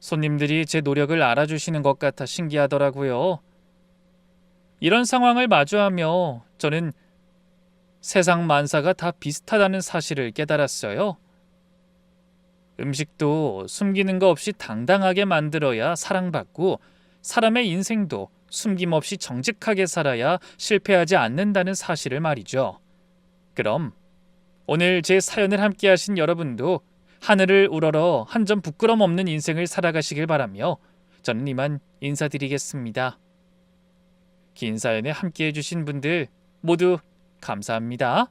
손님들이 제 노력을 알아주시는 것 같아 신기하더라고요. 이런 상황을 마주하며 저는 세상 만사가 다 비슷하다는 사실을 깨달았어요. 음식도 숨기는 거 없이 당당하게 만들어야 사랑받고 사람의 인생도 숨김없이 정직하게 살아야 실패하지 않는다는 사실을 말이죠. 그럼 오늘 제 사연을 함께 하신 여러분도 하늘을 우러러 한 점 부끄럼 없는 인생을 살아가시길 바라며 저는 이만 인사드리겠습니다. 긴 사연에 함께 해주신 분들 모두 감사합니다.